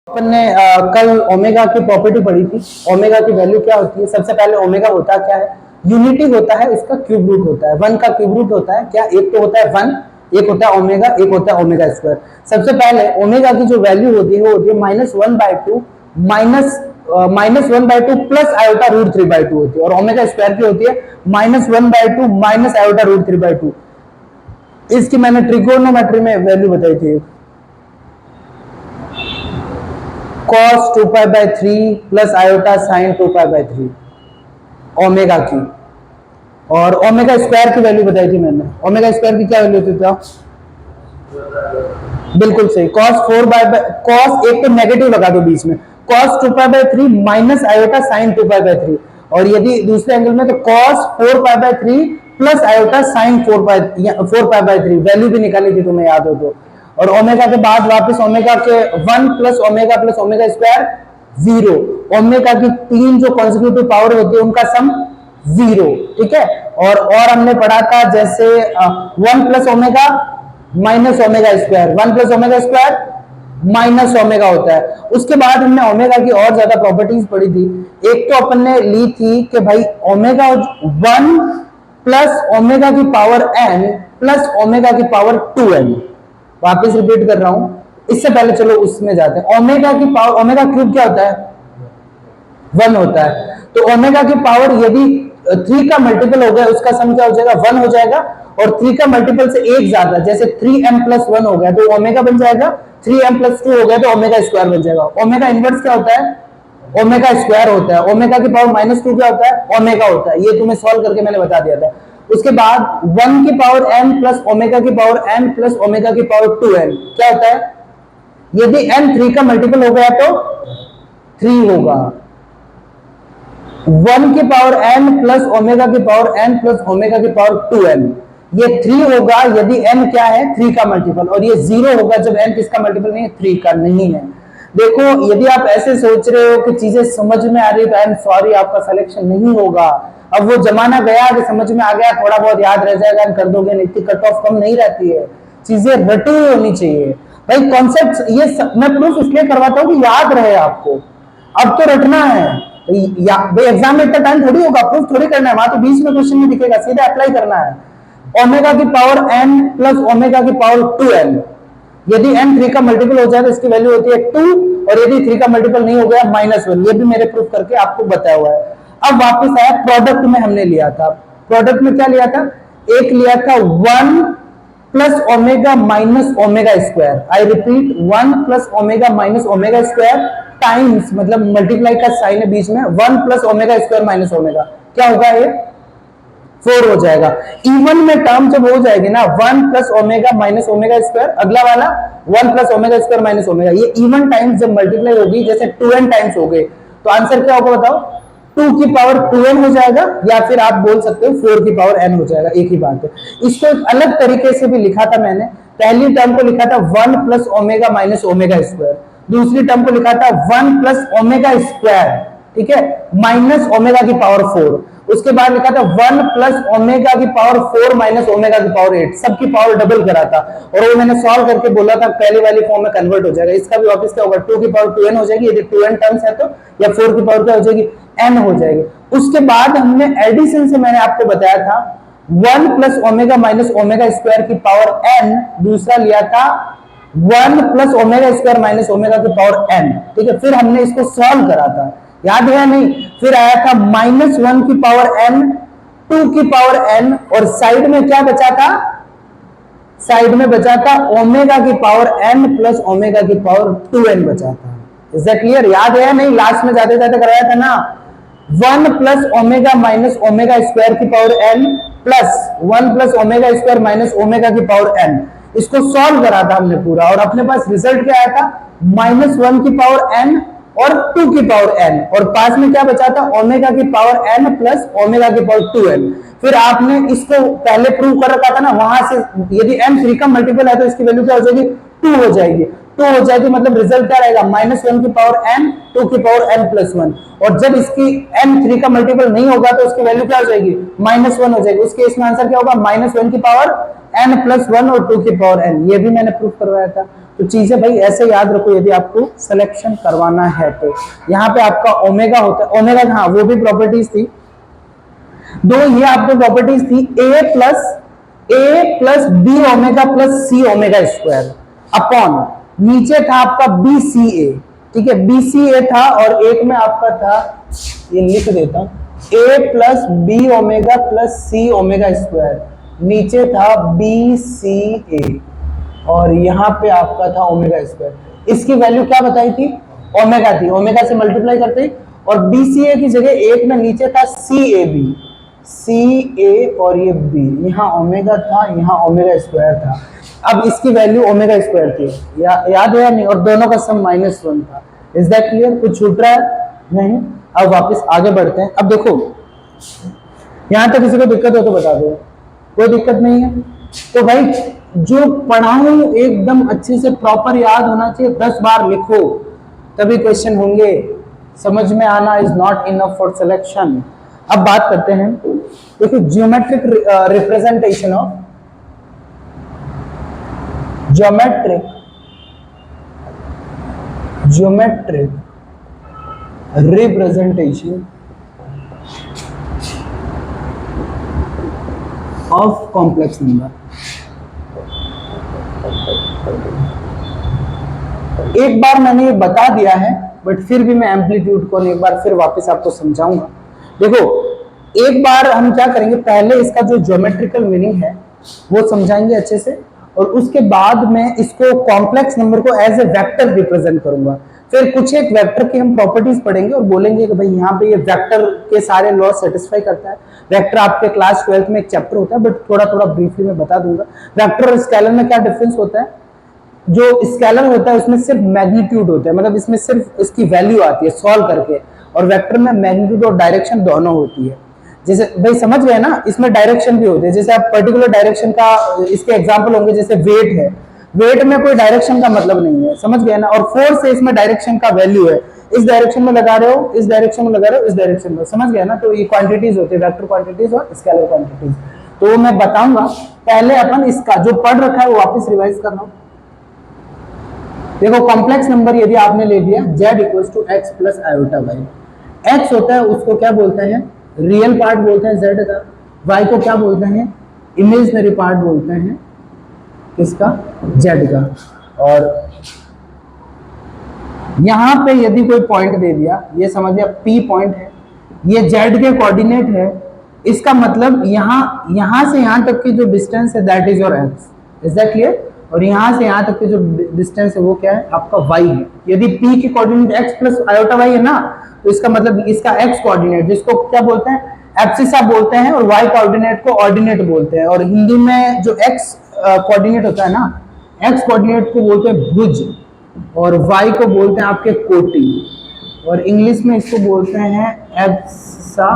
अपन ने कल ओमेगा की प्रॉपर्टी पढ़ी थी। ओमेगा की वैल्यू क्या होती है? सबसे पहले ओमेगा होता क्या है? यूनिटी होता है, इसका क्यूब रूट होता है। वन का क्यूब रूट होता है क्या? एक तो होता है वन, एक होता है ओमेगा, एक होता है ओमेगा स्क्वायर। सबसे पहले ओमेगा की जो वैल्यू होती है वो होती है -1/2 -1/2 प्लस आयोटा √3/2 होती है, और ओमेगा स्क्वायर की होती है -1/2 माइनस आयोटा √3/2। इसकी मैंने ट्रिगोनोमेट्री में वैल्यू बताई थी। cos 2π/3 plus iota sine 2π/3 omega की, और ओमेगा स्क्वायर की वैल्यू बताई थी मैंने। ओमेगा स्क्वायर की क्या वैल्यू थी? तो बिल्कुल सही, cos एक तो नेगेटिव लगा दो बीच में, cos 2π/3 माइनस आयोटा साइन 2π/3, और यदि दूसरे एंगल में तो cos 4π/3 plus iota sine 4π/3 value भी निकाली थी, तुम्हें याद हो तो। और ओमेगा के बाद वापस ओमेगा के 1 प्लस ओमेगा स्क्वायर 0। ओमेगा की तीन जो कॉन्सेक्यूटिव पावर होती है उनका सम 0, ठीक है। और हमने पढ़ा था जैसे 1 plus omega minus omega square, 1 plus omega square minus omega होता है। उसके बाद हमने ओमेगा की और ज्यादा प्रॉपर्टीज पढ़ी थी। एक तो अपन ने ली थी कि भाई ओमेगा 1 प्लस ओमेगा की पावर n प्लस ओमेगा की पावर 2n। वापस रिपीट कर रहा हूं, इससे पहले चलो उसमें जाते हैं। ओमेगा की पावर, ओमेगा क्यूब क्या होता है? 1 होता है। तो ओमेगा की पावर यदि 3 का मल्टीपल हो गया उसका सम क्या हो जाएगा? 1 हो जाएगा। और 3 का मल्टीपल से एक ज्यादा, जैसे 3m+1 हो गया तो ओमेगा बन जाएगा, 3m+2 हो गया तो ओमेगा स्क्वायर बन जाएगा। ओमेगा इनवर्स क्या होता है? ओमेगा स्क्वायर होता है। ओमेगा की पावर -2 क्या होता है? ओमेगा होता है। ये तुम्हें सॉल्व करके मैंने बता दिया था। उसके बाद 1 की पावर n प्लस ओमेगा की पावर n प्लस ओमेगा की पावर 2n क्या होता है? यदि n 3 का मल्टीपल हो गया तो 3 होगा। 1 की पावर n प्लस ओमेगा की पावर n प्लस ओमेगा की पावर 2n, ये 3 होगा यदि n क्या है? 3 का मल्टीपल, और ये 0 होगा जब n किसका मल्टीपल नहीं है? 3 का नहीं है। देखो, यदि आप ऐसे सोच रहे हो कि चीजें समझ में आ रही है तो आई एम सॉरी, आपका सिलेक्शन नहीं होगा। अब वो जमाना गया कि समझ में आ गया, थोड़ा बहुत याद रह जाएगा, कर दोगे, इतनी कट ऑफ कम नहीं रहती है। चीजें रटी हुई होनी चाहिए भाई। कॉन्सेप्ट ये मैं प्रूफ इसलिए करवाता हूँ कि याद रहे आपको। अब तो रटना है भाई, एग्जाम में इतना टाइम थोड़ी होगा, प्रूफ थोड़ी करना है, वहां तो बीच में क्वेश्चन में दिखेगा, सीधा अप्लाई करना है। ओमेगा की पावर n प्लस ओमेगा की पावर 2n, यदि n 3 का मल्टीपल हो जाए तो इसकी वैल्यू होती है 2, और यदि 3 का मल्टीपल नहीं हो गया -1। ये भी मेरे प्रूफ करके आपको बताया हुआ है। अब वापस आया प्रोडक्ट में, हमने लिया था प्रोडक्ट में क्या लिया था? एक लिया था 1 plus omega minus omega square. I repeat, 1 plus omega minus omega square times, मतलब मल्टीप्लाई का साइन है बीच में, 1 plus omega square minus omega, क्या होगा? ये 4 हो जाएगा। इवन में टर्म जब हो जाएगी ना, 1 plus omega minus omega square, अगला वाला 1 plus omega square minus omega, ये इवन टाइम्स जब मल्टीप्लाई होगी, जैसे 2n टाइम्स हो गए, तो आंसर क्या होगा बताओ? 2 की पावर 2n हो जाएगा, या फिर आप बोल सकते हो 4 की पावर n हो जाएगा, एक ही बात है। इसको एक अलग तरीके से भी लिखा था मैंने। पहली टर्म को लिखा था 1 plus omega minus omega square, दूसरी टर्म को लिखा था 1 प्लस ओमेगा स्क्वायर, ठीक है, माइनस ओमेगा की पावर 4। उसके बाद लिखा था 1 प्लस ओमेगा की पावर 4 माइनस ओमेगा की पावर 8, सबकी पावर डबल करा था, और वो मैंने सॉल्व करके बोला था पहले वाली फॉर्म में कन्वर्ट हो जाएगा। इसका भी वापस क्या होगा? 2 की पावर 2n हो जाएगी, यदि 2n टर्म्स है तो, या 4 की पावर क्या हो जाएगी? n हो जाएगी। उसके बाद हमने एडिशन से मैंने आपको बताया था 1 plus omega minus omega square की पावर n, दूसरा लिया था 1 plus omega square minus omega की पावर n, ठीक है। फिर हमने इसको सॉल्व करा था, याद है नहीं? फिर आया था -1 की पावर n, 2 की पावर n, और साइड में क्या बचा था? साइड में बचा था ओमेगा की पावर n प्लस ओमेगा की पावर 2n बचा था। Is that clear? याद है नहीं? लास्ट में जाते जाते कराया था ना, 1 plus omega minus omega square की power n plus 1 plus omega square minus omega की पावर n, इसको सॉल्व करा था हमने पूरा, और अपने पास रिजल्ट क्या आया था? -1 की पावर n और 2 की पावर n, और पास में क्या बचा था? ओमेगा की पावर n प्लस ओमेगा की पावर 2n। फिर आपने इसको पहले प्रूव कर रखा था ना, वहां से यदि n 3 का मल्टीपल है तो इसकी वैल्यू क्या हो जाएगी? 2 हो जाएगी। 2 हो जाएगी मतलब रिजल्ट क्या रहेगा? -1 की पावर n, 2 की पावर n प्लस 1, और जब इसकी n 3 का मल्टीपल नहीं होगा तो उसकी वैल्यू क्या हो जाएगी? -1 हो जाएगी। उस केस में आंसर क्या होगा? -1 की पावर n प्लस 1 और 2 की पावर n। ये भी मैंने प्रूफ करवाया था। तो चीजें भाई ऐसे याद रखो यदि आपको सिलेक्शन करवाना है तो। यहाँ पे आपका ओमेगा होता है, ओमेगा हाँ वो भी प्रॉपर्टीज थी दो, ये आपको प्रॉपर्टीज थी ए प्लस बी ओमेगा प्लस सी ओमेगा स्क्वायर अपॉन नीचे था आपका बी सी ए, ठीक है, बी सी ए था और एक में आपका था, ये लिख देता हूं, ए प्लस बी ओमेगा प्लस सी ओमेगा स्क्वायर, नीचे था बी सी ए और यहां पे आपका था ओमेगा स्क्वायर। इसकी वैल्यू क्या बताई थी, ओमेगा थी, ओमेगा से मल्टीप्लाई करते और बी सी ए की जगह एक में नीचे था सी ए बी, सी ए और ये बी, यहाँ ओमेगा था यहाँ ओमेगा स्क्वायर था। अब इसकी वैल्यू ओमेगा स्क्वायर थी, याद है या नहीं, और दोनों का सम -1 था। Is that clear? कुछ छूट रहा है नहीं? अब वापस आगे बढ़ते हैं। अब देखो यहां तक किसी को दिक्कत हो तो बता दो, कोई दिक्कत नहीं है। तो भाई जो पढ़ाऊं एकदम अच्छे से प्रॉपर याद होना चाहिए, 10 बार लिखो तभी क्वेश्चन होंगे, समझ में आना is not enough for selection. अब बात करते हैं, देखो geometric representation of geometric representation of complex number. एक बार मैंने ये बता दिया है बट फिर भी मैं एम्पलीट्यूड को एक बार फिर वापस आपको समझाऊंगा। देखो एक बार हम क्या करेंगे, पहले इसका जो ज्योमेट्रिकल मीनिंग है वो समझाएंगे अच्छे से और उसके बाद में इसको कॉम्प्लेक्स नंबर को एज ए वेक्टर रिप्रेजेंट करूंगा। फिर कुछ एक वेक्टर की हम प्रॉपर्टीज पढ़ेंगे और बोलेंगे कि भाई यहाँ पे ये वेक्टर के सारे लॉ सेटिस्फाई करता है। वेक्टर आपके क्लास 12th में एक चैप्टर होता है बट थोड़ा थोड़ा ब्रीफली मैं बता दूंगा। वेक्टर और स्केलर में क्या डिफरेंस होता है, जो स्केलर होता है उसमें सिर्फ मैग्नीट्यूड होता है, मतलब इसमें सिर्फ इसकी वैल्यू आती है सॉल्व करके, और वेक्टर में मैग्नीट्यूड और डायरेक्शन दोनों होती है। जैसे भाई समझ गए ना, इसमें डायरेक्शन भी होते हैं, जैसे आप पर्टिकुलर डायरेक्शन का इसके एग्जांपल होंगे, जैसे वेट है, वेट में कोई डायरेक्शन का मतलब नहीं है, समझ गए ना, और फोर्स से इसमें डायरेक्शन का वैल्यू है, इस डायरेक्शन में लगा रहे हो, इस डायरेक्शन में लगा रहे हो, इस डायरेक्शन में, समझ गए ना। तो ये क्वांटिटीज होती है, वेक्टर क्वांटिटीज और स्केलर क्वांटिटीज। तो मैं बताऊंगा, पहले अपन इसका जो पढ़ रखा है वो वापस रिवाइज करना। देखो कॉम्प्लेक्स नंबर यदि आपने ले लिया z = x + i/y, x होता है उसको क्या बोलते हैं, रियल पार्ट बोलते हैं z का, y को क्या बोलते हैं, इमेजिनरी पार्ट बोलते हैं किसका, z का। और यहां पे यदि कोई पॉइंट दे दिया, ये समझ लिया p पॉइंट है, ये z के कोऑर्डिनेट है, इसका मतलब यहां से यहां तक की जो डिस्टेंस है that is your x। Is that clear? और यहां से यहां तक की जो डिस्टेंस है वो क्या है, आपका y है। यदि p की कोऑर्डिनेट x + i/y है ना, तो इसका मतलब इसका x कोऑर्डिनेट, जिसको क्या बोलते हैं, एब्सिसा बोलते हैं, और y कोऑर्डिनेट को ऑर्डिनेट बोलते हैं। और हिंदी में जो x कोऑर्डिनेट होता है ना, x कोऑर्डिनेट को बोलते हैं भुज, और y को बोलते हैं आपके कोटि, और इंग्लिश में इसको बोलते हैं एब्सिसा,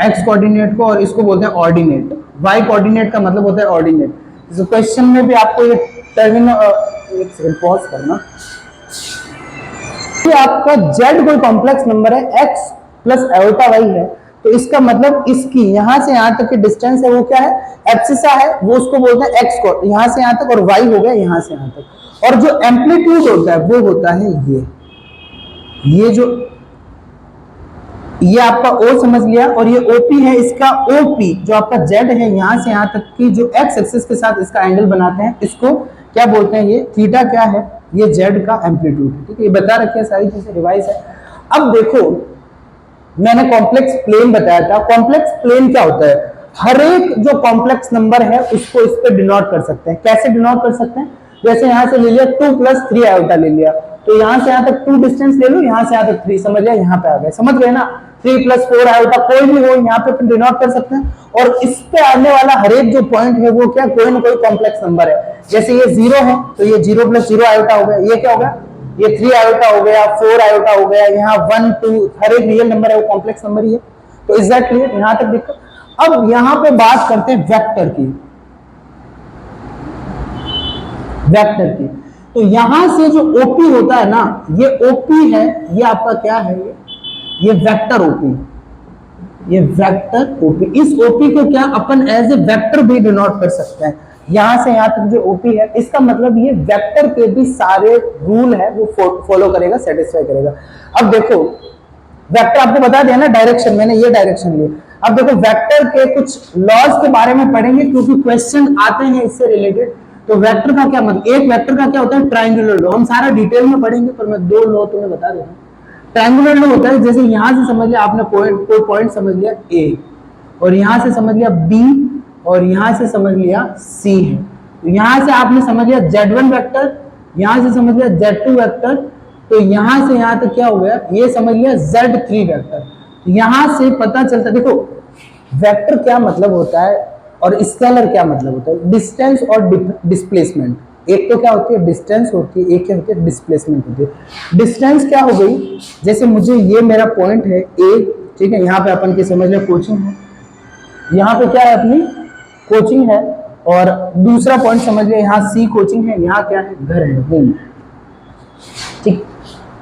x कोऑर्डिनेट को, और इसको बोलते हैं ऑर्डिनेट। y कोऑर्डिनेट का मतलब होता है ऑर्डिनेट। तो क्वेश्चन में भी आपको ये एक सेकंड पॉज करना, कि आपका z कोई कॉम्प्लेक्स नंबर है, x + i/y है, तो इसका मतलब इसकी यहां से यहां तक की डिस्टेंस है वो क्या है, एब्सिसा है, वो उसको बोलते हैं x को यहां से यहां तक, और y हो गया यहां से यहां तक। और जो एम्पलीट्यूड होता है वो होता है ये जो ये आपका O समझ लिया, और ये OP है, इसका OP जो आपका Z है, यहां से यहां तक की जो x एक्सिस के साथ इसका एंगल बनाते हैं, इसको क्या बोलते हैं, ये थीटा क्या है, ये Z का एम्पलीट्यूड है। ठीक है, ये बता रखी है, सारी चीजें रिवाइज है। अब देखो मैंने कॉम्प्लेक्स प्लेन बताया था, कॉम्प्लेक्स प्लेन क्या होता है, हर एक जो कॉम्प्लेक्स नंबर है उसको इस पे डिनोट कर सकते हैं। कैसे डिनोट कर सकते हैं, जैसे यहां से ले लिया 2 + 3 i ले लिया, तो यहां से यहां तक 2 डिस्टेंस ले लो, यहां से यहां तक 3, समझ लिया, यहां पे आ गए, समझ गए ना। 3 + 4 i कोई भी हो यहाँ पे डिनोट कर सकते हैं, और इस पे आने वाला हर एक जो पॉइंट है वो क्या, कोई ना कोई कॉम्प्लेक्स नंबर है। जैसे ये 0 है तो ये 0 + 0 i हो गया, ये क्या हो गया, ये 3 i हो गया, 4 i हो गया, यहाँ 1 2 हर एक रियल नंबर है वो कॉम्प्लेक्स नंबर ही है। तो इज दैट क्लियर, यहां तक देखो। अब यहां पे बात करते हैं वेक्टर की, वेक्टर की। तो यहां से जो ओपी होता है ना, ये ओपी है, ये आपका क्या है, ये वेक्टर ओपी, ये वेक्टर ओपी। इस ओपी को क्या अपन एज ए वेक्टर भी डिनोट कर सकते हैं। यहां से यहां तक जो ओपी है, इसका मतलब ये वेक्टर के भी सारे रूल है वो फॉलो करेगा, सेटिस्फाई करेगा। अब देखो वेक्टर आपको बता दिया ना, डायरेक्शन मैंने ये डायरेक्शन ली। अब देखो वेक्टर के कुछ लॉज के बारे में पढ़ेंगे क्योंकि क्वेश्चन आते हैं इससे रिलेटेड। तो वेक्टर का क्या मतलब, एक वेक्टर का क्या होता है, ट्रायंगुलर लॉ। हम सारा डिटेल में पढ़ेंगे पर मैं दो लॉ तुम्हें बता देता हूँ। ट्रायंगुलर लॉ होता है, जैसे यहां से समझ लिया आपने कोई पॉइंट समझ लिया ए, और यहां से समझ लिया बी, और यहां से समझ लिया सी है। तो यहां से आपने समझ लिया Z1 वेक्टर, यहां से समझ लिया Z2 वेक्टर, तो यहां से यहां तक क्या हो गया, ये समझ लिया Z3 वेक्टर। यहां से पता चलता, देखो वेक्टर क्या मतलब होता है और स्केलर क्या मतलब होता है, डिस्टेंस और डिस्प्लेसमेंट। एक तो क्या होती है डिस्टेंस होती है, एक क्या होती है डिस्प्लेसमेंट होती है। डिस्टेंस क्या हो गई, जैसे मुझे ये मेरा पॉइंट है ए, ठीक है, यहाँ पे अपन की समझ लिया कोचिंग है, यहाँ पे क्या है अपनी कोचिंग है, और दूसरा पॉइंट समझ लिया यहाँ सी कोचिंग है, यहाँ क्या है घर है, होम। ठीक,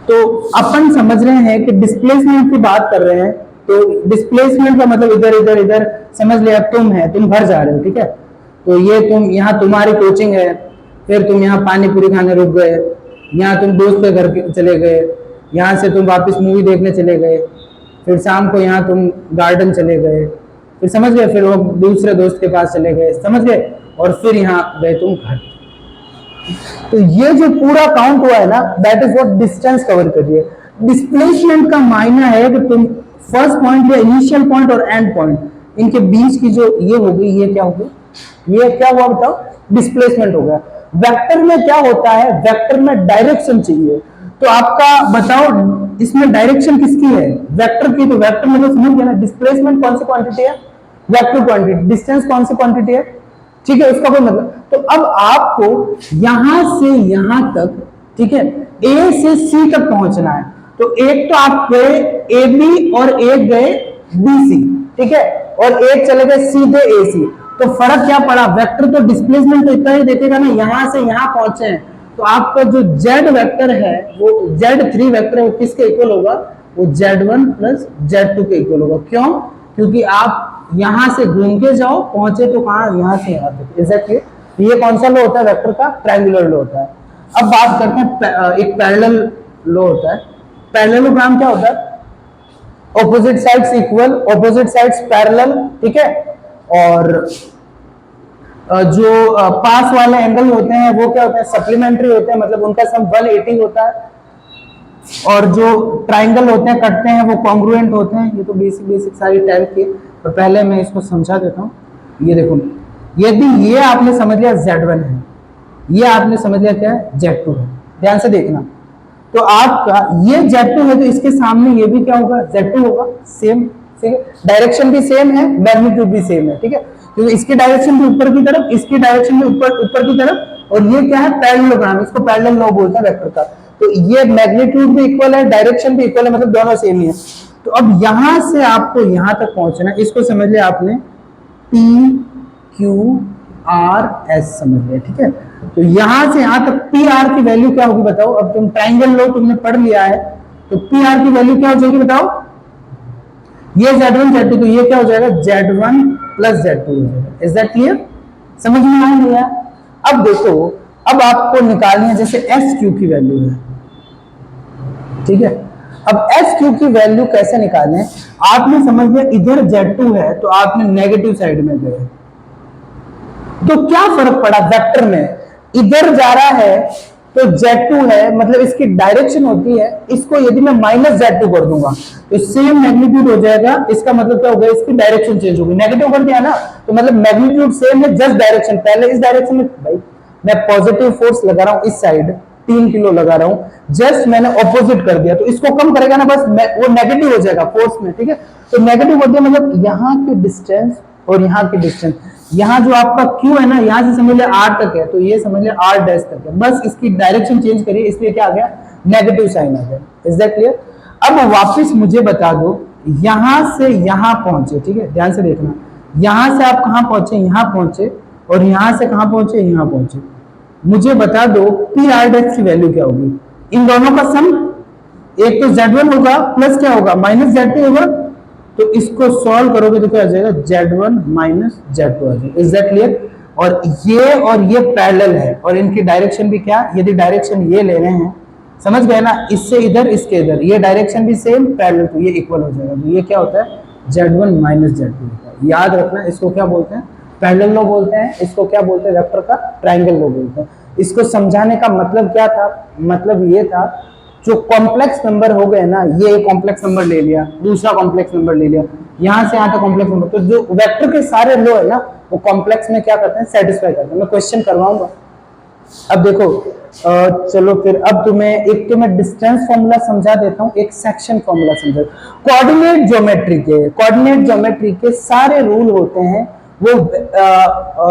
तो अपन समझ रहे हैं कि डिस्प्लेसमेंट की बात कर रहे हैं, तो डिस्प्लेसमेंट का मतलब इधर इधर इधर समझ लिया, तुम है, तुम घर जा रहे हो, ठीक है, तो ये तुम यहाँ तुम्हारी कोचिंग है, फिर तुम यहाँ पानी पूरी खाने रुक गए, यहाँ तुम दोस्त के घर चले गए, यहाँ से तुम वापस मूवी देखने चले गए, फिर शाम को यहाँ तुम गार्डन चले गए, फिर समझ गए, फिर वो दूसरे दोस्त के पास चले गए, समझ गए, और फिर यहाँ गए तुम घर। तो ये जो पूरा काउंट हुआ है ना, that is what distance cover कर रही है। डिस्प्लेसमेंट का मायना है कि तुम फर्स्ट पॉइंट या इनिशियल पॉइंट और एंड पॉइंट, इनके बीच की जो ये हो गई, ये क्या हो गई, ये क्या हुआ बताओ, डिस्प्लेसमेंट हो गया। वेक्टर में क्या होता है, वेक्टर में डायरेक्शन चाहिए, तो आपका बताओ इसमें डायरेक्शन किसकी है, वेक्टर की। तो वेक्टर में तो समझ गया ना, डिस्प्लेसमेंट कौन सी क्वांटिटी है, वेक्टर क्वांटिटी, डिस्टेंस कौन सी क्वांटिटी है, ठीक है, उसका कोई मतलब। तो अब आपको यहां से यहां तक, ठीक है, ए से सी तक पहुंचना है, तो एक तो आप गए ए बी और एक गए बी सी, ठीक है, और एक चले गए सीधे ए सी। तो फर्क क्या पड़ा, वेक्टर तो डिस्प्लेसमेंट तो इतना ही देखेगा ना, यहां से यहां पहुंचे हैं, तो आपका जो जेड वेक्टर है वो Z3 वेक्टर है, वो किसके इक्वल होगा, वो Z1 प्लस Z2 के इक्वल होगा। क्यों, क्योंकि आप यहां से घूम के जाओ, पहुंचे तो कहां, यहां से यहां तक। एग्जैक्टली ये कौन सा लॉ होता है वेक्टर का, ट्रायंगुलर लॉ होता है। अब बात करते हैं एक पैरेलल लॉ होता है। पैरेललोग्राम क्या होता है, opposite sides equal, opposite sides parallel, ठीक है, और जो पास वाले एंगल होते हैं वो क्या होते हैं, सप्लीमेंट्री होते हैं, मतलब उनका सम 180 होता है, और जो ट्राइंगल होते हैं कटते हैं वो कॉन्ग्रुएंट होते हैं। ये तो बेसिक बेसिक सारी टाइप की, तो पहले मैं इसको समझा देता हूँ। ये देखो, यदि ये आपने समझ लिया Z1 है, ये आपने समझ लिया क्या है, Z2 है, ध्यान से देखना, तो आपका ये Z2 है, तो इसके सामने ये भी क्या होगा, Z2 होगा, सेम, ठीक है, डायरेक्शन भी सेम है, मैग्नीट्यूड भी सेम है, ठीक है, क्योंकि इसकी डायरेक्शन भी ऊपर की तरफ, इसकी डायरेक्शन भी ऊपर की तरफ, और ये क्या है पैरेललोग्राम, इसको पैरेलल लॉ बोलते हैं वेक्टर का। तो ये मैग्नीट्यूड भी इक्वल है, डायरेक्शन भी इक्वल है, मतलब दोनों सेम ही है। तो अब यहां से आपको यहां तक पहुंचना है, इसको समझ लिया आपने PQRS समझ लिया, ठीक है। तो यहां से यहां तक PR की वैल्यू क्या होगी बताओ, अब तुम ट्राइंगल लो तुमने पढ़ लिया है, तो PR की वैल्यू क्या हो जाएगी बताओ, ये Z1 Z2, तो ये क्या हो जाएगा, Z1 प्लस Z2 हो जाएगा। इज दैट क्लियर, समझ में आ गया। अब देखो, अब आपको निकालनी है जैसे SQ की वैल्यू है, ठीक है। अब SQ की वैल्यू कैसे निकालें, आपने समझ लिया इधर Z2 है, तो आपने नेगेटिव साइड में गए, तो क्या फर्क पड़ा वेक्टर में, इधर जा रहा है तो Z2 है, मतलब इसकी डायरेक्शन होती है, इसको यदि मैं माइनस Z2 कर दूंगा तो सेम मैग्नीट्यूड हो जाएगा, इसका मतलब क्या होगा, इसकी डायरेक्शन चेंज होगी, नेगेटिव कर दिया ना, तो मतलब मैग्नीट्यूड सेम है, जस्ट डायरेक्शन, पहले इस डायरेक्शन में, भाई मैं पॉजिटिव फोर्स लगा रहा हूं इस साइड, 3 किलो लगा रहा हूं, जस्ट मैंने ऑपोजिट कर दिया, तो इसको कम करेगा ना, बस वो नेगेटिव हो जाएगा फोर्स में, ठीक है। तो नेगेटिव होती है, मतलब यहाँ की डिस्टेंस और यहाँ की डिस्टेंस, यहाँ जो आपका Q है ना, यहाँ से समझ लिया R तक है, तो ये समझ लिया R डैश तक है, बस इसकी डायरेक्शन चेंज करिए, इसलिए क्या आ गया, नेगेटिव साइन आ गया। Is that clear. अब वापस मुझे बता दो, यहां से यहां पहुंचे, ठीक है, ध्यान से देखना, यहां से आप कहां पहुंचे, यहां पहुंचे, और यहां से कहां पहुंचे, यहां पहुंचे, मुझे बता दो PR डैश की वैल्यू क्या होगी, इन दोनों का सम, एक तो Z1 होगा प्लस क्या होगा, माइनस Z2 होगा, तो इसको सॉल्व करोगे तो क्या आ जाएगा, Z1 माइनस Z2 आ जाएगा। Is that clear. और ये पैरेलल है, और इनकी डायरेक्शन भी क्या, यदि डायरेक्शन ये ले रहे हैं, समझ गए ना, इससे इधर इसके इधर, ये डायरेक्शन भी सेम पैरेलल, तो ये इक्वल हो जाएगा। तो ये क्या होता है, Z1 माइनस Z2 होता है। याद रखना, इसको क्या बोलते हैं, पैरेलल लॉ बोलते हैं, इसको क्या बोलते हैं, वेक्टर का ट्रायंगल लॉ बोलते हैं। इसको समझाने का मतलब क्या था, मतलब ये था, जो कॉम्प्लेक्स नंबर हो गए ना, ये एक कॉम्प्लेक्स नंबर ले लिया, दूसरा कॉम्प्लेक्स नंबर ले लिया, यहां से यहां तक कॉम्प्लेक्स नंबर, तो जो वेक्टर के सारे लॉ है ना, वो कॉम्प्लेक्स में क्या करते हैं, सेटिस्फाई करते हैं। मैं क्वेश्चन करवाऊंगा। अब देखो, चलो फिर, अब तुम्हें एक तो मैं डिस्टेंस फॉर्मूला समझा देता हूँ, एक सेक्शन फॉर्मूला समझा। कोऑर्डिनेट ज्योमेट्री के सारे रूल होते हैं, वो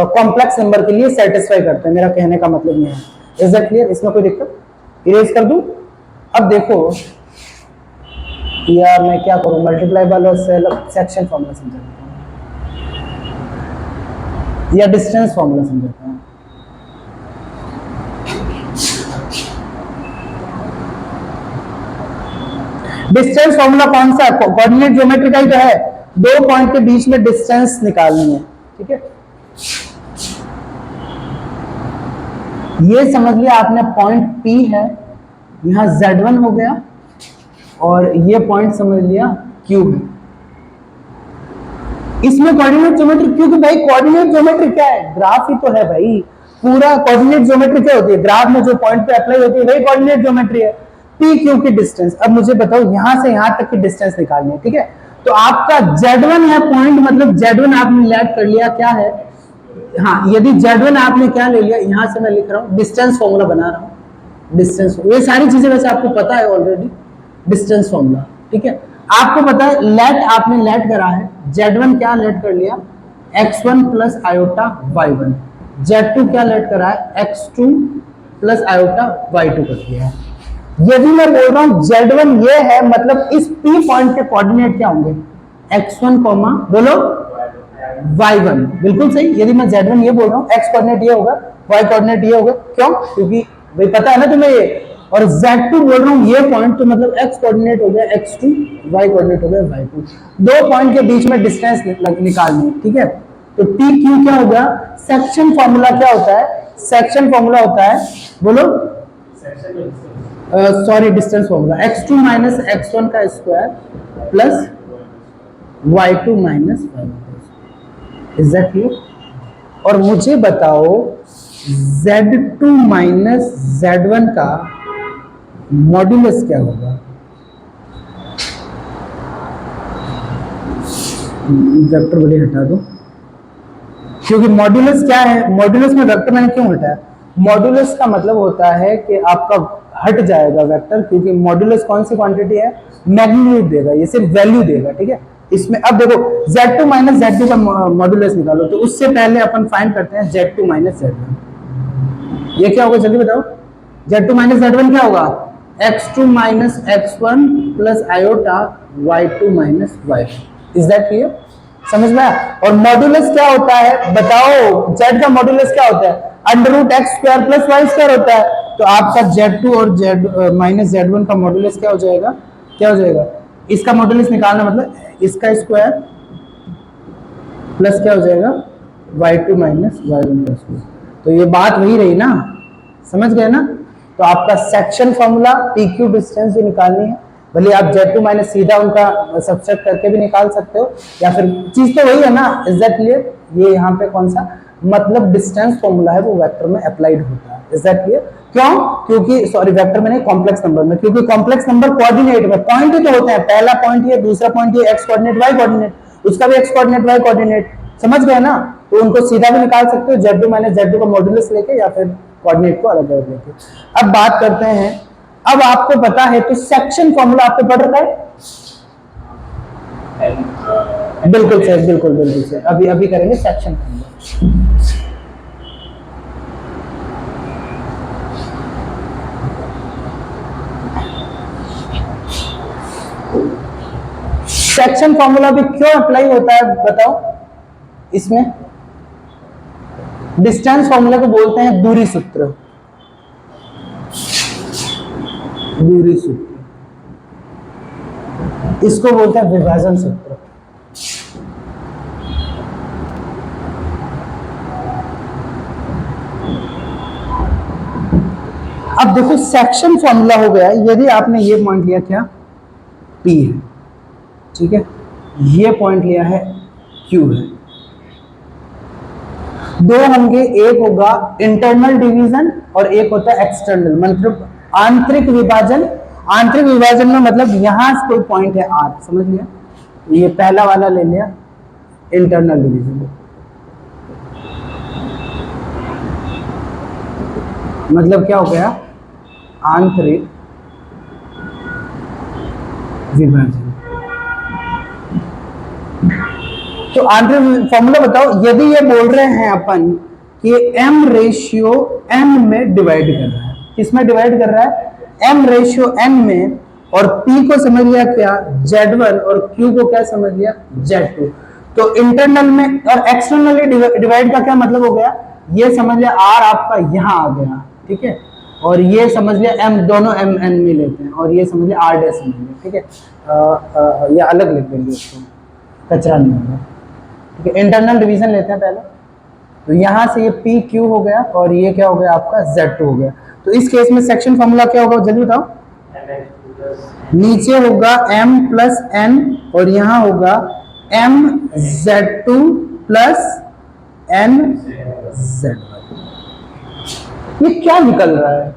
कॉम्प्लेक्स नंबर के लिए सेटिस्फाई करते हैं। मेरा कहने का मतलब ये है। Is that clear? इसमें कोई दिक्कत? इरेज कर दूं? अब देखो, या मैं क्या करूं, मल्टीप्लाई वाला सेक्शन फॉर्मूला समझा देता हूं, या डिस्टेंस फॉर्मूला समझाता हूं। डिस्टेंस फॉर्मूला कौन सा, कोऑर्डिनेट ज्योमेट्री का ही तो है, दो पॉइंट के बीच में डिस्टेंस निकालनी है, ठीक है। ये समझ लिया आपने, पॉइंट P है, यहां Z1 हो गया, और ये पॉइंट समझ लिया Q है। इसमें कोऑर्डिनेट ज्योमेट्री, क्योंकि भाई कोऑर्डिनेट ज्योमेट्री क्या है, ग्राफ ही तो है भाई। पूरा कोऑर्डिनेट ज्योमेट्री क्या होती है, ग्राफ में जो पॉइंट पे अप्लाई होती है वही कोऑर्डिनेट ज्योमेट्री है। P Q की डिस्टेंस, अब मुझे बताओ यहां से यहां तक की डिस्टेंस निकालनी है, ठीक है। तो आपका Z1 है पॉइंट, मतलब Z1 आपने लेट कर लिया, क्या है, हाँ, यदि Z1 आपने क्या ले लिया, यहां से मैं लिख रहा हूं, डिस्टेंस फॉर्मूला बना रहा हूं, डिस्टेंस, ये सारी चीजें वैसे आपको पता है ऑलरेडी, डिस्टेंस फॉर्मूला, ठीक है। आपको पता है लेट, आपने लेट करा है, Z1 क्या लेट कर लिया, x1 plus iota y1, Z2 क्या लेट करा है, x2 प्लस आयोटा y2 कर दिया है। यदि मैं बोल रहा हूं Z1 ये है, मतलब इस P पॉइंट के कोऑर्डिनेट क्या होंगे, x1 कॉमा, बोलो y1, बिल्कुल सही। यदि मैं Z1 ये बोल रहा हूँ, x कोऑर्डिनेट ये होगा, y कोऑर्डिनेट ये होगा, क्यों, क्योंकि भाई पता है ना तुम्हें ये, और Z2 बोल रहा हूँ ये पॉइंट, तो मतलब x कोऑर्डिनेट हो गया x2, y कोऑर्डिनेट हो गया y2। दो पॉइंट के बीच में डिस्टेंस निकालनी है, ठीक है। तो P Q क्या होगा, सेक्शन फॉर्मूला क्या होता है, सेक्शन फॉर्मूला होता है, बोलो, sorry, distance formula, x2 minus x1 का square plus y2 minus y1। Is that clear? और मुझे बताओ Z2 माइनस Z1 का मॉड्यूलस क्या होगा, वेक्टर बड़े हटा दो, क्योंकि मॉड्यूलस क्या है, मॉड्यूलस में वेक्टर मैंने क्यों हटाया, मॉड्यूलस का मतलब होता है कि आपका हट जाएगा वेक्टर, क्योंकि मॉड्यूलस कौन सी क्वांटिटी है, मैग्नीट्यूड देगा, ये सिर्फ वैल्यू देगा, ठीक है। इसमें अब देखो Z2 माइनस Z2 का मॉड्यूलस निकालो, तो उससे पहले अपन फाइंड करते हैं Z2 माइनस Z1। ये क्या होगा, जल्दी बताओ, Z2 माइनस Z1 क्या होगा, x2 minus x1 plus iota y2 minus y1। Is that clear? समझ में आया? और मॉड्यूलस क्या होता है बताओ, Z का मॉड्यूलस क्या होता है, under root x square plus y square होता है। तो आपका Z2 और Z माइनस Z1 का मॉड्यूलस क्या हो जाएगा, क्या हो जाएगा, इसका मॉड्यूलस निकालना मतलब इसका स्क्वायर प्लस क्या हो जाएगा, y2 माइनस y1 का स्क्वायर। तो ये बात वही रही ना, समझ गए ना। तो आपका सेक्शन फॉर्मूला PQ डिस्टेंस जो निकालनी है, भले आप Z2 माइनस सीधा उनका सब्सट्रैक्ट करके भी निकाल सकते हो, या फिर चीज तो वही है ना। Is that clear? ये यहाँ पे कौन सा मतलब डिस्टेंस फॉर्मूला है वो वेक्टर में अप्लाइड होता है। Is that clear? क्यों? क्योंकि सॉरी वेक्टर में नहीं, कॉम्प्लेक्स नंबर में, क्योंकि कॉम्प्लेक्स नंबर कोऑर्डिनेट में पॉइंट ही तो होते हैं, पहला पॉइंट ये, दूसरा पॉइंट ये, एक्स कोऑर्डिनेट वाई कोऑर्डिनेट, उसका भी एक्स कोऑर्डिनेट वाई कोऑर्डिनेट, समझ गए ना। तो उनको सीधा भी निकाल सकते हो, Z2 माइनस Z2 का मॉड्यूलस लेके, या फिर कोऑर्डिनेट को अलग अलग लेके। अब बात करते हैं, अब आपको पता है तो सेक्शन फॉर्मूला आपको पढ़ रखा है, बिल्कुल सही, बिल्कुल बिल्कुल सही। अभी अभी करेंगे सेक्शन फॉर्मूला। सेक्शन फॉर्मूला भी क्यों अप्लाई होता है बताओ। इसमें डिस्टेंस फॉर्मूला को बोलते हैं दूरी सूत्र, दूरी सूत्र, इसको बोलते हैं विभाजन सूत्र। अब देखो सेक्शन फॉर्मूला हो गया यदि आपने ये पॉइंट लिया क्या P है, ठीक है, ये पॉइंट लिया है Q है, दो होंगे, एक होगा इंटरनल डिवीजन और एक होता है एक्सटर्नल, मतलब आंतरिक विभाजन। आंतरिक विभाजन में मतलब यहां से कोई पॉइंट है R, समझ लिया, ये पहला वाला ले लिया इंटरनल डिवीजन, मतलब क्या हो गया आंतरिक विभाजन। तो आंतरिक फॉर्मूला बताओ, यदि ये बोल रहे हैं अपन कि m रेशियो n में डिवाइड कर रहा है, किसमें डिवाइड कर रहा है m रेशियो n में, और p को समझ लिया क्या z1 और q को क्या समझ लिया z2, तो इंटरनल में और एक्सटर्नली डिवाइड का क्या मतलब हो गया, ये समझ लिया r आपका यहां आ गया, ठीक है, और ये समझ लिया m, दोनों m n में लेते हैं, और ये समझ लिया r डैश समझ लिया, ठीक है, ये अलग लिख देंगे इसको, कचरा नहीं होगा, ठीक है। इंटरनल डिवीजन लेते हैं पहले, तो यहां से ये पी क्यू हो गया और ये क्या हो गया आपका Z2 हो गया। तो इस केस में सेक्शन फॉर्मूला क्या होगा जल्दी बताओ, नीचे होगा m प्लस n और यहां होगा m Z2 plus n Z1। ये क्या निकल रहा है,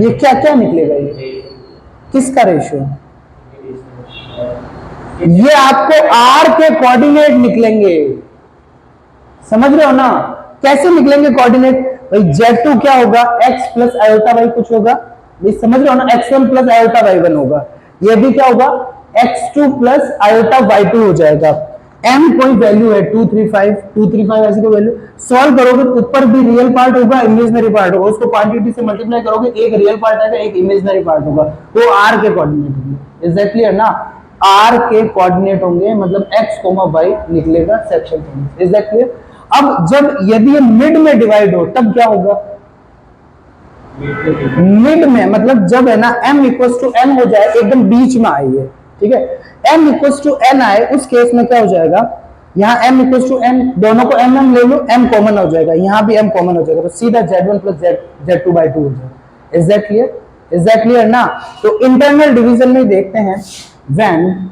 ये क्या क्या निकलेगा, ये किसका रेशियो, ये आपको R के कोऑर्डिनेट निकलेंगे, समझ रहे हो ना, कैसे निकलेंगे कोऑर्डिनेट, भाई Z2 क्या होगा x प्लस आयोटा y कुछ होगा, ये समझ रहे हो ना, x1 प्लस आयोटा y1 होगा, ये भी क्या होगा x2 प्लस आयोटा y2 हो जाएगा। m कोई वैल्यू है 235 ऐसी कोई वैल्यू, सॉल्व करोगे तो ऊपर भी रियल पार्ट होगा इमेजिनरी पार्ट होगा, उसको क्वांटिटी से मल्टीप्लाई करोगे, एक रियल पार्ट आएगा एक इमेजिनरी पार्ट होगा, तो R के कोऑर्डिनेट होंगे, इज दैट क्लियर ना, R के कोऑर्डिनेट होंगे मतलब x, y निकलेगा सेक्शन, इज दैट क्लियर। अब जब यदि ये मिड में डिवाइड हो तब क्या होगा, मिड में मतलब जब है ना m इक्वल टू n हो जाए, एकदम बीच में आई है, ठीक है, m इक्वल टू n आए, उस केस में क्या हो जाएगा, यहाँ m इक्वल टू n, दोनों को m ले लो, m कॉमन हो जाएगा, यहाँ भी m कॉमन हो जाएगा, तो सीधा z1 प्लस z2 बाई 2 हो जाएगा, is that clear, is that clear ना। तो इंटरनल डिवीजन में देखते हैं व्हेन,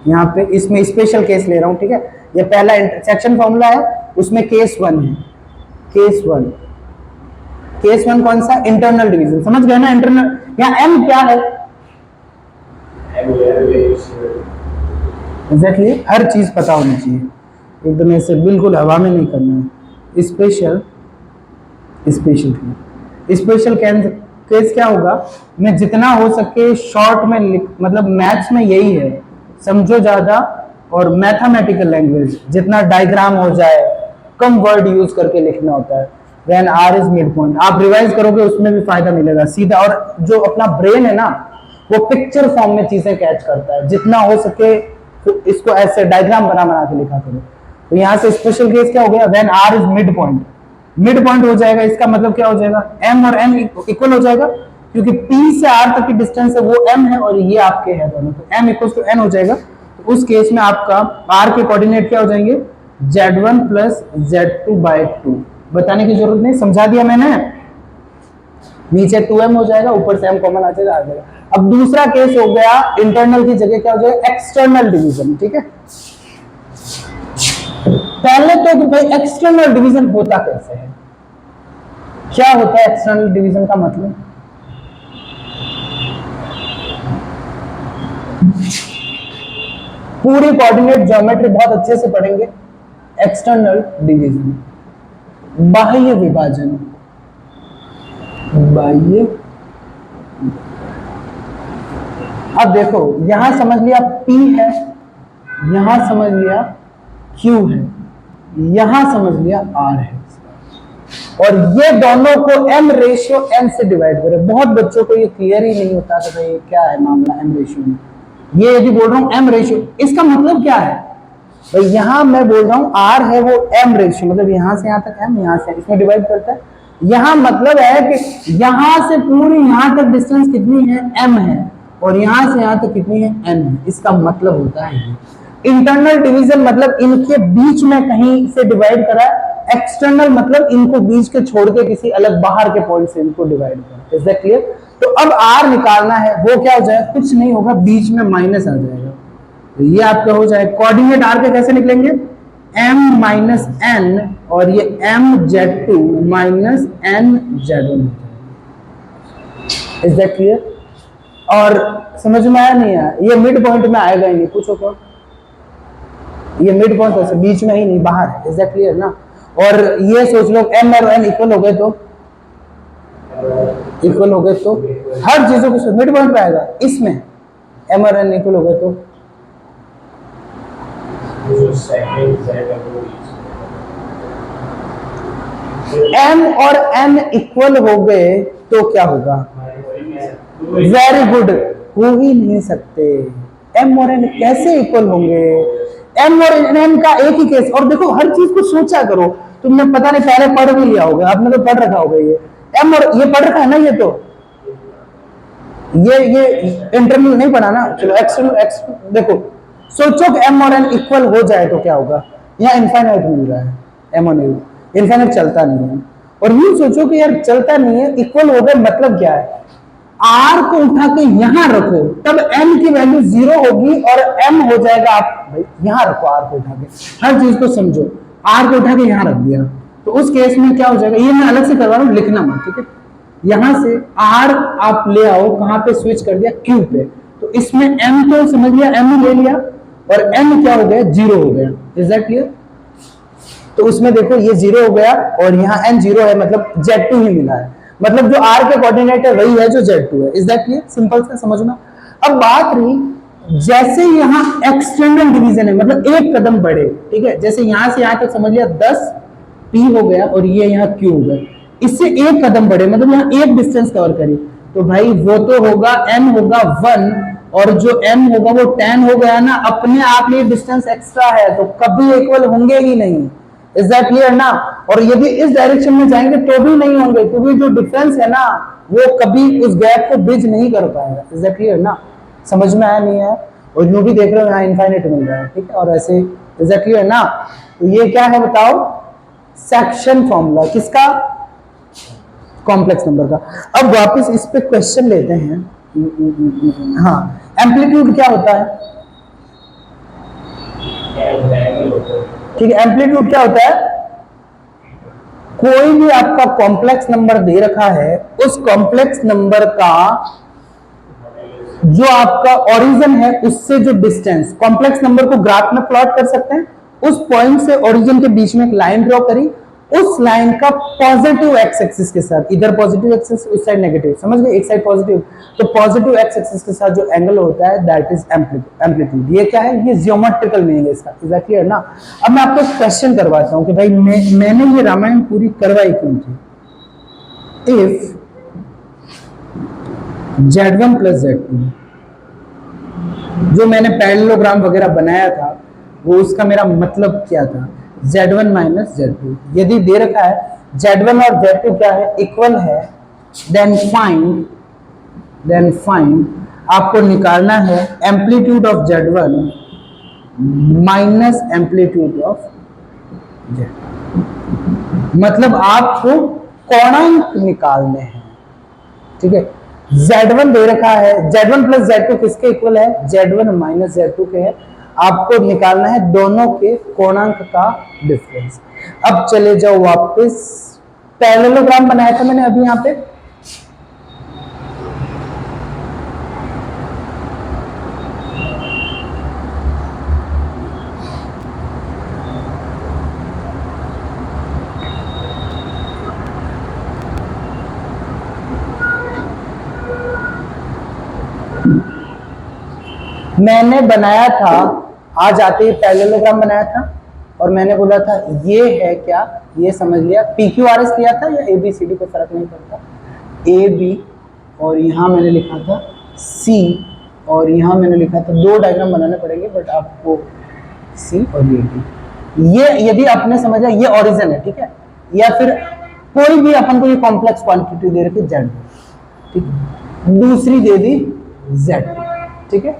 यहाँ पे इसमें स्पेशल केस ले रहा हूं, ठीक है, ये पहला सेक्शन फॉर्मूला है, उसमें केस 1 है, केस 1 कौन सा, इंटरनल डिवीजन, समझ गए ना, इंटरनल, यहाँ m क्या है, एग्जैक्टली हर चीज पता होनी चाहिए, एकदम ऐसे बिल्कुल हवा में नहीं करना है, स्पेशल केस क्या होगा, मैं जितना हो सके शॉर्ट में मतलब मैथ्स में यही है, समझो ज्यादा, और मैथमेटिकल लैंग्वेज जितना डायग्राम हो जाए, कम वर्ड यूज करके लिखना होता है, when r is mid point, आप रिवाइज करोगे उसमें भी फायदा मिलेगा सीधा, और जो अपना ब्रेन है ना वो पिक्चर फॉर्म में चीजें कैच करता है, जितना हो सके तो इसको ऐसे डायग्राम बना के लिखा करो। तो यहाँ से स्पेशल केस क्या हो गया, when r is mid point हो जाएगा, इसका मतलब क्या हो जाएगा, m और n इक्वल हो जाएगा, क्योंकि P से R तक की डिस्टेंस है वो m है और ये आपके है दोनों, तो m इक्वल टू n हो जाएगा। तो उस केस में आपका R के कोऑर्डिनेट क्या हो जाएंगे, Z1 प्लस Z2 बाई 2, बताने की जरूरत नहीं, समझा दिया मैंने, नीचे 2m हो जाएगा, ऊपर से m कॉमन आ जाएगा, आ जाएगा। अब दूसरा केस हो गया, इंटरनल की जगह क्या हो जाएगा, एक्सटर्नल डिवीजन, ठीक है। पहले तो कि भाई एक्सटर्नल डिवीजन होता कैसे है, क्या होता है एक्सटर्नल डिवीजन का मतलब, पूरी कोऑर्डिनेट ज्योमेट्री बहुत अच्छे से पढ़ेंगे। एक्सटर्नल डिवीजन, बाह्य विभाजन, बाह्य, अब देखो यहां समझ लिया P है, यहां समझ लिया Q है, यहां समझ लिया R है, और ये दोनों को m रेशियो n से डिवाइड करें। बहुत बच्चों को ये क्लियर ही नहीं होता कि भाई क्या है मामला m रेशियो में, ये यदि बोल रहा हूं m रेशियो, इसका मतलब क्या है भाई, यहां मैं बोल रहा हूं R है वो m रेशियो, मतलब यहां से यहां तक m, यहां से इसमें डिवाइड करता है, यहां मतलब है कि यहां से पूरी यहां तक डिस्टेंस कितनी है, m है, और यहां से यहां तक कितनी है, n है, इसका मतलब होता है ये। इंटरनल डिवीजन मतलब इनके बीच में कहीं से डिवाइड करा एक्सटर्नल मतलब इनको बीच के छोड़ के किसी अलग बाहर के पॉइंट से इनको डिवाइड करो। Is that clear? तो अब आर निकालना है, वो क्या हो जाएगा, कुछ नहीं होगा, बीच में माइनस आ जाएगा, तो ये आपका हो जाएगा। कोऑर्डिनेट आर के कैसे निकलेंगे, m माइनस एन, और ये mz2 minus nz1। Is that clear? और समझ में आया नहीं आया? ये मिड पॉइंट में आएगा ही नहीं, पूछो क्यों? ये मिड पॉइंट ऐसे बीच में ही नहीं, बाहर है। इज दैट क्लियर ना? और ये सोच लो m और n इक्वल हो गए तो हर चीजों को मिड पॉइंट पे आएगा, इसमें m और n इक्वल हो गए तो m और n इक्वल हो गए तो क्या होगा, वेरी गुड, हो ही नहीं सकते। m और n कैसे इक्वल होंगे, m और n का एक ही केस। और देखो हर चीज को सोचा करो, तुमने पता नहीं पहले पढ़ भी लिया होगा, आपने तो पढ़ रखा होगा, ये m और ये पढ़ रखा है ना, ये तो ये इंटरनल नहीं पढ़ा ना, चलो एक्सटर्नल एक्स देखो, सोचो कि m और n इक्वल हो जाए तो क्या होगा, यहाँ इनफाइनाइट मिल रहा है, m और n इनफाइनाइट चलता नहीं है। और यूं सोचो कि यार चलता नहीं है, इक्वल हो गए मतलब क्या है, r को उठा के यहां रखो तब m की वैल्यू 0 होगी और m हो जाएगा, आप भाई यहां रखो r को उठा के, हर चीज को समझो, r को उठा के यहां रख दिया तो उस केस में क्या हो जाएगा, ये मैं अलग से करवा रहा हूं, लिखना मत, ठीक है। यहां से r आप ले आओ, कहां पे स्विच कर दिया, q पे, तो इसमें m तो समझ लिया, m ले लिया और n क्या हो गया, 0 हो गया। Is that clear? तो उसमें देखो ये 0 हो गया और यहाँ n 0 है, मतलब z2 ही मिला है, मतलब जो r के कोऑर्डिनेट है वही है जो z2 है। Is that clear? सिंपल सा समझना। अब बात रही जैसे यहाँ एक्सटर्नल डिवीजन है, मतलब एक कदम बढ़े, ठीक है, जैसे यहां से यहां तक समझ लिया 10 p हो गया और ये यहाँ q हो गया, इससे एक कदम बढ़े मतलब यहाँ एक डिस्टेंस कवर करी, तो भाई वो तो होगा n होगा 1 और जो n होगा वो 10 हो गया ना, अपने आप ये डिस्टेंस एक्स्ट्रा है तो कभी इक्वल होंगे ही नहीं। इज दैट क्लियर ना? और यदि इस डायरेक्शन में जाएंगे तो भी नहीं होंगे, क्योंकि जो डिफरेंस है ना वो कभी उस गैप को ब्रिज नहीं कर पाएगा। इज दैट क्लियर ना? समझ में आया नहीं है? और यूं भी देख रहे हो यहाँ इनफाइनाइट मिल रहा है, ठीक है, और ऐसे। इज दैट क्लियर ना? तो ये क्या है बताओ, सेक्शन फॉर्मूला किसका, कॉम्प्लेक्स नंबर का। अब वापस इस पे क्वेश्चन लेते हैं। हाँ, एम्पलीट्यूड क्या होता है, ठीक है, एम्पलीट्यूड क्या होता है, कोई भी आपका कॉम्प्लेक्स नंबर दे रखा है, उस कॉम्प्लेक्स नंबर का जो आपका ओरिजिन है उससे जो डिस्टेंस, कॉम्प्लेक्स नंबर को ग्राफ में प्लॉट कर सकते हैं, उस पॉइंट से ओरिजिन के बीच में एक लाइन ड्रॉ करी, उस लाइन का पॉजिटिव एक्स एक्सिस के साथ, इधर पॉजिटिव एक्सिस उस साइड नेगेटिव, समझ गए, एक साइड पॉजिटिव, तो पॉजिटिव एक्स एक्सिस के साथ जो एंगल होता है दैट इज एम्पलीट्यूड। ये क्या है, ये ज्योमेट्रिकल मीनिंग है इसका। इज दैट क्लियर ना? अब मैं आपको क्वेश्चन करवाता हूं कि भाई मैंने ये रामायण पूरी करवाई क्यों थी। इफ Z1 प्लस Z2, जो मैंने पैरेललोग्राम वगैरह बनाया था वो उसका मेरा मतलब क्या था, Z1 माइनस Z2, यदि दे रखा है Z1 और Z2 क्या है, इक्वल है, देन फाइंड आपको निकालना है amplitude of Z1 minus amplitude of Z2, मतलब आपको कोणांक निकालने हैं, ठीक है। Z1 दे रखा है, Z1 प्लस Z2 किसके इक्वल है, Z1 माइनस Z2 के है, आपको निकालना है दोनों के कोणांक का डिफरेंस। अब चले जाओ वापस, पैरेललोग्राम बनाया था मैंने अभी यहां पे, मैंने बनाया था, आज आते ही पैरेललोग्राम बनाया था और मैंने बोला था ये है क्या, ये समझ लिया, PQRS लिया था या ABCD को फर्क नहीं पड़ता, AB और यहाँ मैंने लिखा था C और यहाँ मैंने लिखा था, दो डायग्राम बनाने पड़ेंगे बट आपको C और ये D, ये यदि आपने समझा ये ओरिजिन है, ठीक है, या फिर कोई भी अपन को ये कॉम्प्लेक्स क्वांटिटी दे रखी Z, ठीक है, दूसरी दे दी Z, ठीक है,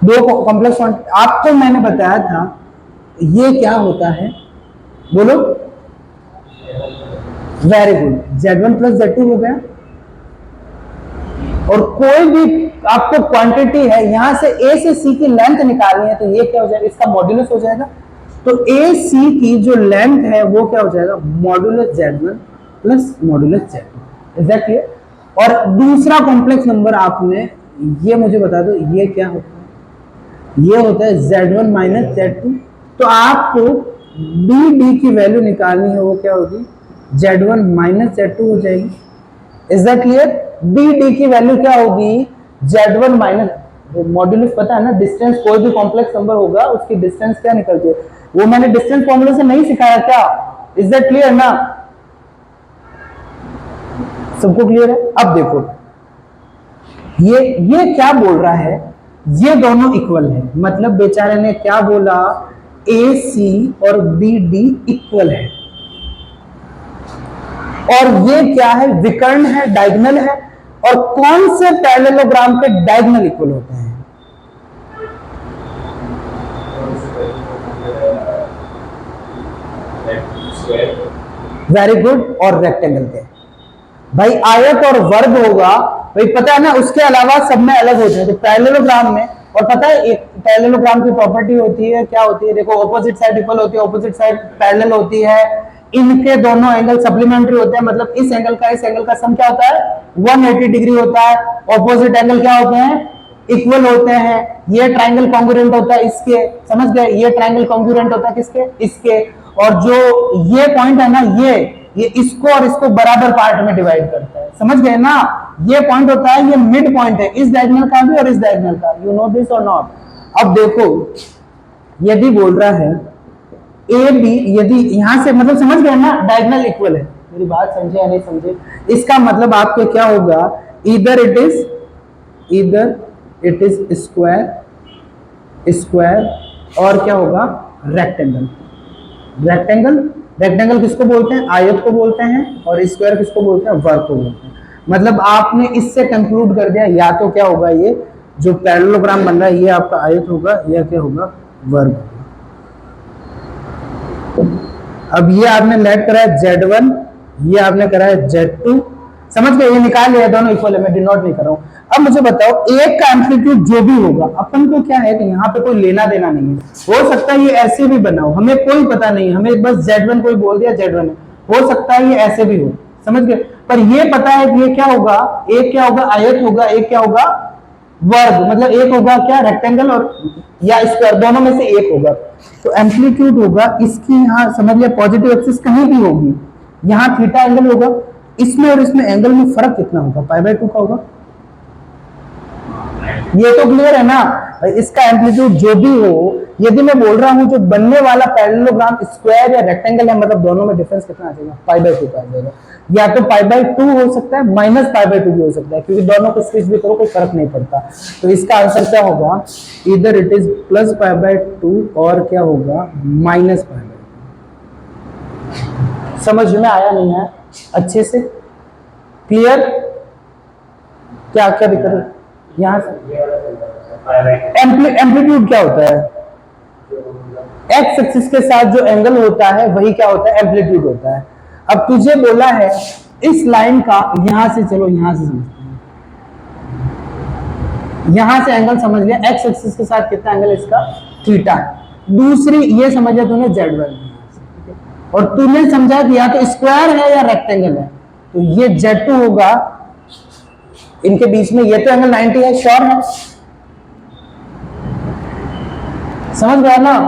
दो कॉम्प्लेक्स क्वांटिटी। आपको मैंने बताया था ये क्या होता है, बोलो, very good, Z1 plus Z2 हो गया। और कोई भी आपको क्वांटिटी है यहां से A से C की लेंथ निकालनी है तो ये क्या हो जाएगा, इसका मॉड्यूलस हो जाएगा। तो AC की जो लेंथ है वो क्या हो जाएगा, modulus Z1 plus modulus Z2। Is that clear? और दूसरा कॉम्प्लेक्स नंबर आपने ये मुझे बता दो ये क्या होता है, ये होता है Z1 माइनस Z2। तो आपको BD की वैल्यू निकालनी है, वो क्या होगी, Z1 माइनस Z2 हो जाएगी। Is that clear? BD की वैल्यू क्या होगी, Z1 माइनस, मॉड्यूलस पता है ना, डिस्टेंस कोई भी कॉम्प्लेक्स नंबर होगा उसकी डिस्टेंस क्या निकलती है, वो मैंने डिस्टेंस फॉर्मूला से नहीं सिखाया क्या? इज दैट क्लियर ना? सबको क्लियर है? अब देखो ये क्या बोल रहा है, ये दोनों इक्वल है, मतलब बेचारे ने क्या बोला, AC और BD इक्वल है। और ये क्या है, विकर्ण है, डायगोनल है। और कौन से पैरेललोग्राम के डायगोनल इक्वल होते हैं? वेरी गुड, और रेक्टेंगल के। भाई आयत और वर्ग होगा, भाई पता है ना, उसके अलावा सब में अलग होते हैं। तो पैरेललोग्राम में, और पता है एक पैरेललोग्राम की प्रॉपर्टी होती है, क्या होती है, देखो ऑपोजिट साइड इक्वल होती है, ऑपोजिट साइड पैरेलल होती है, इनके दोनों एंगल सप्लीमेंट्री होते हैं, मतलब इस एंगल का सम क्या होता है, 180 डिग्री होता है। ऑपोजिट एंगल क्या होते हैं, इक्वल होते हैं। ये ट्राइंगल कॉन्ग्रुएंट होता है इसके, समझ गए, ये ट्राइंगल कॉन्ग्रुएंट होता है किसके, इसके। और जो ये पॉइंट है ना, ये इसको और इसको बराबर पार्ट में डिवाइड करता है, समझ गए ना, ये पॉइंट होता है, ये मिड पॉइंट है इस डायगोनल का भी और इस डायगोनल का। यू नो दिस और नॉट? अब देखो यदि बोल रहा है ए बी, यदि यहां से मतलब समझ गए ना, डायगोनल इक्वल है, मेरी बात समझे या नहीं समझे? इसका मतलब आपके क्या होगा, इधर इट इज स्क्वायर और क्या होगा, रेक्टेंगल। रेक्टेंगल किसको बोलते हैं, आयत को बोलते हैं, और स्क्वायर किसको बोलते हैं, वर्ग को बोलते हैं। मतलब आपने इससे कंक्लूड कर दिया, या तो क्या होगा, ये जो पैरेललोग्राम बन रहा है ये आपका आयत होगा, या क्या होगा, वर्ग। अब ये आपने लेट करा है Z1, ये आपने करा है Z2, समझ गए, ये निकाल लिया, दोनों इक्वल है, मैं डिनोट नहीं कर रहा हूं। अब मुझे बताओ एक का एम्पलीट्यूड जो भी होगा, अपन को क्या है कि यहाँ पे कोई लेना देना नहीं है, हो सकता है ये ऐसे भी बनाओ, हमें कोई पता नहीं, हमें बस Z1 कोई बोल दिया Z1 है, हो सकता है ये ऐसे भी हो, समझ गए। पर ये पता है कि ये क्या होगा, एक क्या होगा, आयत होगा, एक क्या होगा, वर्ग, मतलब एक होगा क्या, रेक्टेंगल, और या स्क्वायर, दोनों में से एक होगा। तो एम्पलीट्यूड होगा इसकी, यहाँ समझ लिया, पॉजिटिव एक्सिस कहीं भी होगी, यहाँ थीटा एंगल होगा, इसमें और इसमें एंगल में फर्क कितना होगा, π/2 का होगा। ये तो क्लियर है ना? इसका एम्पलीट्यूड जो भी हो, यदि मैं बोल रहा हूं जो बनने वाला पैरेललोग्राम स्क्वायर या रेक्टेंगल है, मतलब दोनों में डिफरेंस कितना आ जाएगा, π/2 का आ जाएगा। या तो π/2 हो सकता है, माइनस π/2 भी हो सकता है, क्योंकि दोनों को स्विच भी करो कोई फर्क नहीं पड़ता। तो इसका आंसर क्या होगा, इधर इट इज प्लस π/2 और क्या होगा, माइनस π/2। समझ में आया नहीं है अच्छे से? क्लियर? क्या क्या दिक्कत है यहाँ से? एम्पलीट्यूड क्या होता है, एक्स एक्सिस के साथ जो एंगल होता है वही क्या होता है, एम्पलीट्यूड होता है। अब तुझे बोला है इस लाइन का, यहां से चलो, यहां से समझते हैं, यहां से एंगल समझ लिया, एक्स एक्सिस के साथ कितना एंगल इसका, थीटा। दूसरी ये समझ लिया तूने, Z1, और तूने समझा कि या तो स्क्वायर है या रेक्टेंगल है, तो ये Z2 होगा, इनके बीच में ये तो एंगल 90 है, श्योर है, समझ गया ना?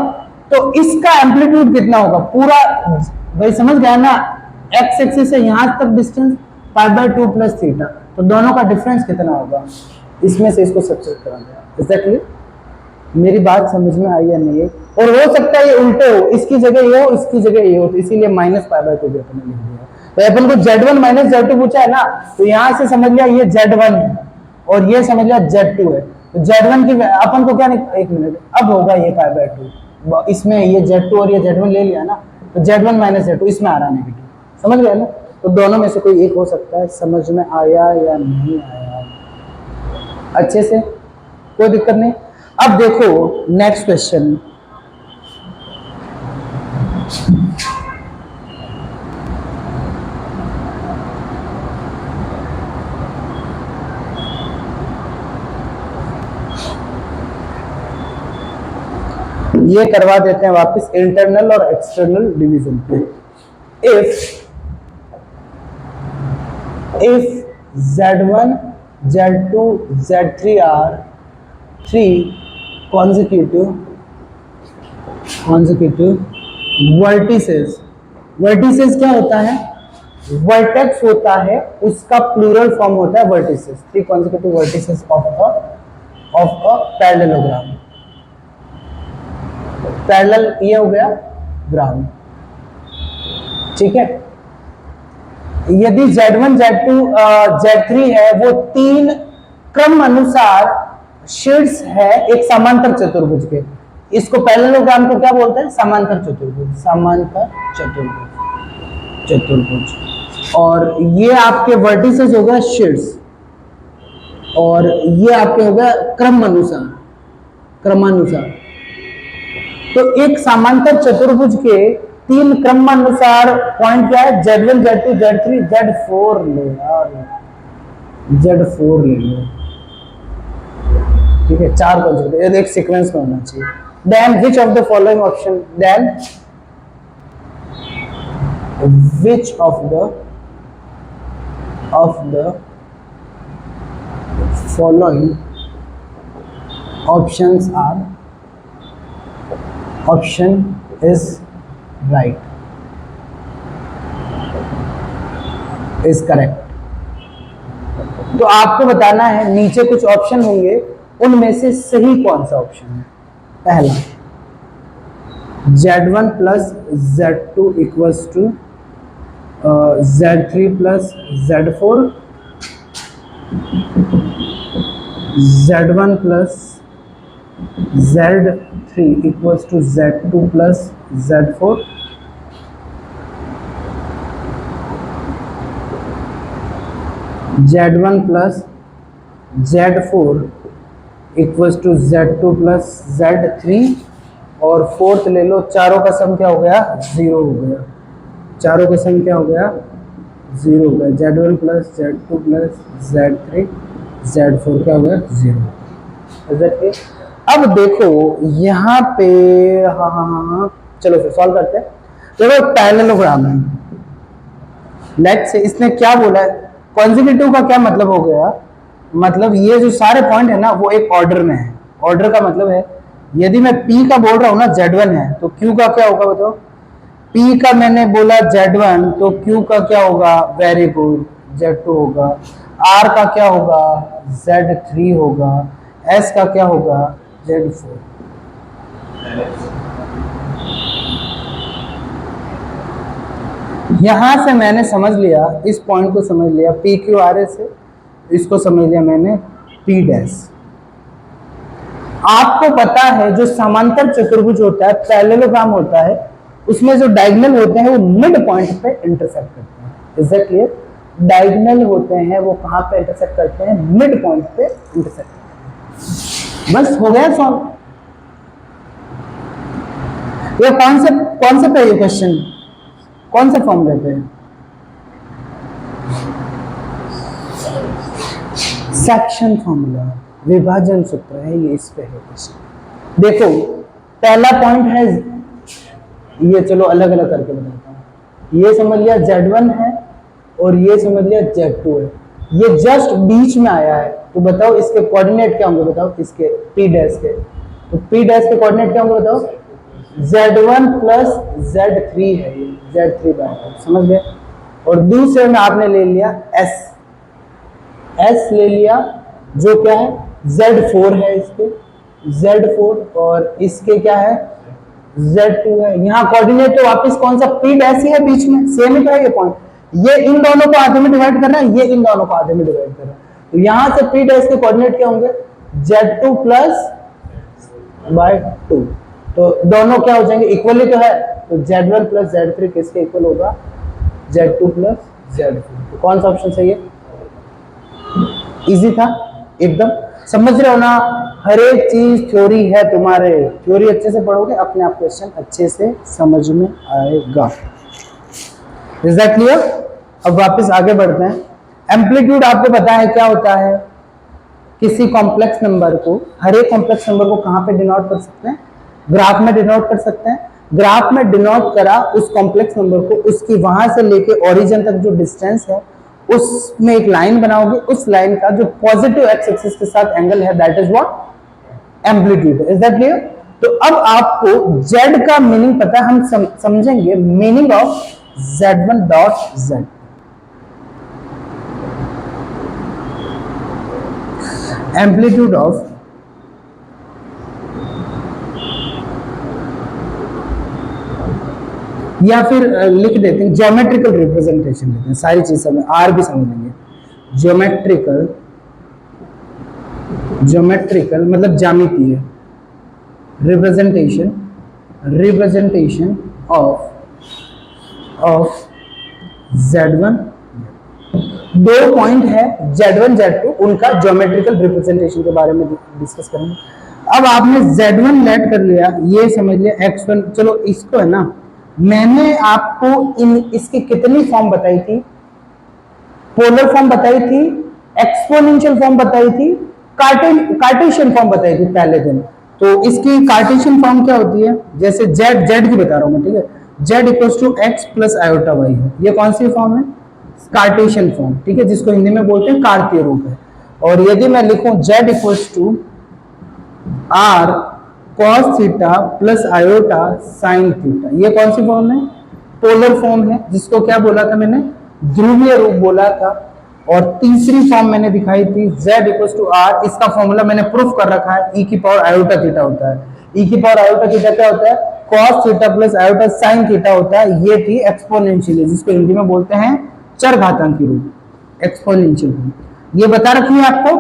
तो इसका एम्पलीट्यूड कितना होगा पूरा, भाई समझ गया ना, एक्स एक्सिस से यहां तक डिस्टेंस π/2 प्लस थीटा, तो दोनों का डिफरेंस कितना होगा, इसमें से इसको सब्ट्रैक्ट करना है। एग्जैक्टली, मेरी बात समझ में आई या नहीं है? और हो सकता है ये उल्टे हो, इसकी जगह ये हो, इसकी जगह ये हो, तो इसीलिए माइनस π/2 भी अपने लिख दिया। तो अपन को Z1 माइनस Z2 पूछा है ना, तो यहां से समझ लिया ये Z1 है और ये समझ लिया Z2 है। तो Z1 की अपन को क्या नहीं, एक मिनट, अब होगा ये π/2, इसमें ये Z2 और ये Z1 ले लिया ना, तो Z1 माइनस Z2 इसमें आ रहा नेगेटिव, समझ गया ना? तो दोनों में से कोई एक हो सकता है। समझ में आया या नहीं आया अच्छे से? कोई दिक्कत नहीं। अब देखो नेक्स्ट क्वेश्चन, ये करवा देते हैं वापस इंटरनल और एक्सटर्नल डिवीजन पे। If Z1, Z2, Z3 are 3 consecutive vertices। vertices क्या होता है? वर्टेक्स होता है, उसका प्लूरल फॉर्म होता है vertices. 3 consecutive vertices of a parallelogram। Parallel ये हो गया ग्राम, ठीक है। यदि Z1, Z2, Z3 है, वो 3 क्रम अनुसार शीट्स है एक समांतर चतुर्भुज के। इसको पैरेललोग्राम को क्या बोलते हैं? समांतर चतुर्भुज। समांतर चतुर्भुज। और ये आपके वर्टिसेस हो गया शीट्स, और ये आपके हो गया क्रमानुसार। तो एक समांतर चतुर्भुज के 3 क्रमानुसार पॉइंट क्या है? Z1, Z2, Z3, Z4 ले यार, Z4 ले लो, ठीक है। 4 कॉन्सेक्यूटिव, एक सीक्वेंस में होना चाहिए। Then which of the following option, then which of the following options are, option is right, is correct। तो आपको बताना है, नीचे कुछ ऑप्शन होंगे, उनमें से सही कौन सा ऑप्शन है। पहला Z1 plus Z2 equals to Z3 plus Z4, Z1 plus Z3 equals to Z2 plus Z4, Z1 plus Z4 equals to Z2 plus Z3, और फोर्थ ले लो, चारों का सम क्या हो गया? 0 हो गया। चारों का सम क्या हो गया? 0 हो गया। Z1 plus Z2 plus Z3, Z4 क्या हो गया? 0। अब देखो यहाँ पे, हाँ, चलो फिर सॉल्व करते हैं। देखो पैरेललोग्राम है, लेट्स से इसने क्या बोला है? कॉन्जिक्यूटिव का क्या मतलब हो गया? मतलब ये जो सारे पॉइंट है ना, वो एक ऑर्डर में है। ऑर्डर का मतलब है, यदि मैं P का बोल रहा हूँ ना Z1 है, तो Q का क्या होगा बताओ? P का मैंने बोला Z1, तो Q का क्या होगा? वेरी गुड, Z2 होगा। R का क्या होगा? Z3 होगा। S का क्या होगा? Z4। यहां से मैंने समझ लिया, इस पॉइंट को समझ लिया, PQRS से इसको समझ लिया मैंने P डैश। आपको पता है जो समांतर चतुर्भुज होता है, पैरेललोग्राम होता है, उसमें जो डायगोनल होते हैं वो मिड पॉइंट पे इंटरसेक्ट करते हैं। Is that clear? डायगोनल होते हैं वो कहां पे इंटरसेक्ट करते हैं? मिड पॉइंट पे इंटरसेक्ट करते हैं। बस हो गया सॉल्व। ये कौन से पे ये क्वेश्चन कौन से फॉर्मूले पे? सेक्शन फॉर्मूला, विभाजन सूत्र है ये, इस पे है क्वेश्चन। देखो पहला पॉइंट है ये, चलो अलग अलग करके बताता हूं। ये समझ लिया Z1 है और ये समझ लिया Z2 है, ये जस्ट बीच में आया है। तो बताओ इसके कोऑर्डिनेट क्या होंगे? बताओ इसके P डैश के, तो P डैश के कोऑर्डिनेट क्या होंगे बताओ? Z1 प्लस Z3 है, ये Z3 बाय, समझ गए। और दूसरे में आपने ले लिया S ले लिया, जो क्या है? Z4 है, इसके Z4, और इसके क्या है? Z2 है। यहाँ कोऑर्डिनेट तो वापस कौन सा? P डैश ही है, बीच में सेम ही तो है ये पॉइंट। ये इन दोनों को आधे में डिवाइड कर रहा है, ये इन दोनों को आधे में डिवाइड कर रहा है। तो यहाँ से P डैश के कोऑर्डिनेट क्या होंगे? Z2 plus by 2। तो दोनों क्या हो जाएंगे? इक्वली तो है, तो Z1 प्लस Z3 किसके इक्वल होगा? Z2 plus Z4। तो कौन सा ऑप्शन सही है? इजी था एकदम, समझ रहे हो ना? हर एक चीज थ्योरी है तुम्हारे, थ्योरी अच्छे से पढ़ोगे अपने आप क्वेश्चन अच्छे से समझ में आएगा। Is that clear? अब वापस आगे बढ़ते हैं। एम्पलीट्यूड आपको पता है क्या होता है? किसी कॉम्प्लेक्स नंबर को, हर एक कॉम्प्लेक्स नंबर को कहां पे डिनोट कर सकते हैं? ग्राफ में डिनोट कर सकते हैं। ग्राफ में डिनोट करा उस कॉम्प्लेक्स नंबर को, उसकी वहां से लेके ओरिजिन तक जो डिस्टेंस है उसमें एक लाइन बनाओगे, उस लाइन का जो पॉजिटिव एक्स एक्सिस के साथ एंगल है that is what amplitude. Is that clear? तो अब आपको z का मीनिंग पता है, हम समझेंगे meaning of z1 dot z। Amplitude of या फिर लिख देते हैं ज्योमेट्रिकल रिप्रेजेंटेशन लेते हैं, सारी चीज समझ आर भी समझेंगे। ज्योमेट्रिकल, ज्योमेट्रिकल मतलब ज्यामितीय, रिप्रेजेंटेशन, रिप्रेजेंटेशन ऑफ z1, दो पॉइंट है z1 z2, उनका ज्योमेट्रिकल रिप्रेजेंटेशन के बारे में डिस्कस करेंगे। अब आपने z1 लेट कर लिया, ये समझ लिया x1, चलो इसको है ना, मैंने आपको इसकी कितनी फॉर्म बताई थी? पोलर फॉर्म बताई थी, एक्सपोनेंशियल फॉर्म बताई थी, कार्टेशियन फॉर्म बताई थी पहले दिन। तो इसकी कार्टेशियन फॉर्म क्या होती है? जैसे z की बता रहा हूं मैं, ठीक है, z equals to x plus iota y है, ये कौन सी फॉर्म है? कार्टेशियन फॉर्म, ठीक है, जिसको हिंदी में बोलते हैं कार्तीय रूप है। और यदि मैं लिखूं z equals to r cos theta plus iota sine theta, ये कौन सी फॉर्म है? पोलर फॉर्म है, जिसको क्या बोला था मैंने? ध्रुवीय रूप बोला था। और तीसरी फॉर्म मैंने दिखाई थी z इक्वल्स टू आर, इसका फॉर्मूला मैंने प्रूफ कर रखा है, e की पावर आयोटा थीटा होता है। e की पावर आयोटा थीटा क्या होता है? Cos theta plus iota sine theta होता है। ये थी एक्सपोनेंशियल, जिसको हिंदी में बोलते हैं चरघातांकी रूप, एक्सपोनेंशियल, ये बता रखी है आपको।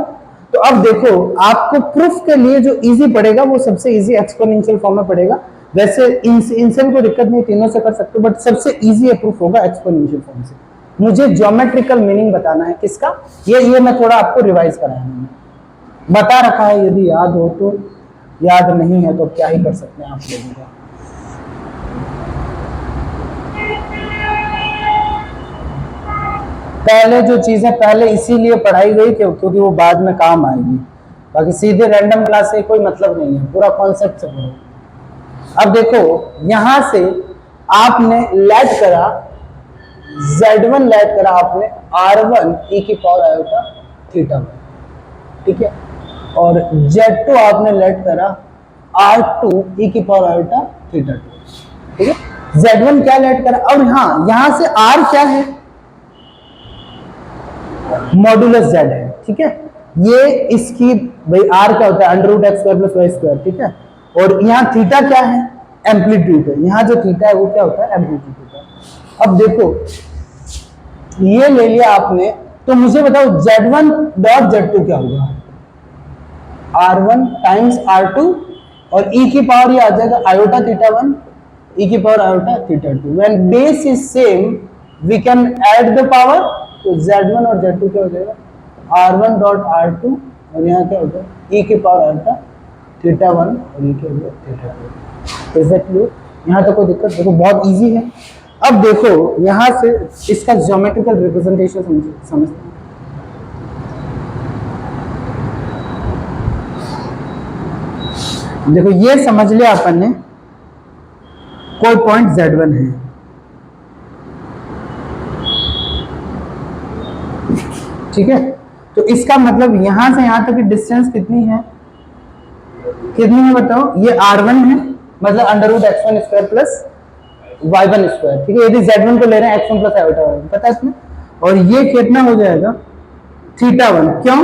तो अब देखो, आपको प्रूफ के लिए जो इजी पड़ेगा वो सबसे इजी एक्सपोनेंशियल फॉर्म में पड़ेगा। वैसे इनसे कोई दिक्कत नहीं, तीनों से कर सकते हो, बट सबसे इजी प्रूफ होगा एक्सपोनेंशियल फॉर्म से। मुझे ज्योमेट्रिकल मीनिंग बताना है किसका, ये मैं थोड़ा आपको रिवाइज कराया, मैंने बता रखा है, यदि याद हो तो, याद नहीं है तो क्या ही कर सकते हैं आप लोगों का। पहले जो चीजें पहले इसीलिए पढ़ाई गई क्योंकि वो बाद में काम आएगी, बाकी सीधे रैंडम क्लास से कोई मतलब नहीं है, पूरा कॉन्सेप्ट से पढ़ो। अब देखो, यहां से आपने लेट करा z1, लेट करा आपने r1 e की पावर आयोटा थीटा, ठीक है, और z2 आपने लेट करा r2 e की पावर आयोटा थीटा, ठीक है। z1 क्या लेट करा, और हाँ, यहां से r क्या है? मॉड्यूलस z है, ठीक है। ये इसकी भाई r क्या होता है? Under root x square plus y square, ठीक है। और यहाँ थीटा क्या है? एम्पलीट्यूड है, यहाँ जो थीटा है वो क्या होता है? एम्पलीट्यूड होता है। अब देखो, ये ले लिया आपने, तो मुझे बताओ z1 डॉट z2 क्या होगा? r1 टाइम्स r2, और e की पावर ये आ जाएगा आयोटा थीटा 1 e की power iota theta 2। When base is same we can add the power, तो z1 और z2 क्या हो जाएगा? r1 डॉट r2, और यहाँ क्या होगा? e की पावर आयोटा थीटा 1 और e की power theta 2। Is that clear? यहाँ तो कोई दिक्कत? देखो बहुत इजी है। अब देखो, यहां से इसका ज्योमेट्रिकल रिप्रेजेंटेशन समझते हैं। देखो, ये समझ लिया अपन ने, कोई पॉइंट z1 है, ठीक है। तो इसका मतलब यहां से यहां तक की डिस्टेंस कितनी है? कितनी है बताओ? ये r1 है, मतलब under root x1 square plus y1 square, ठीक है। यदि z1 को ले रहे हैं x1 प्लस आयोटा y, पता है इसमें। और ये कितना हो जाएगा? थीटा 1, क्यों?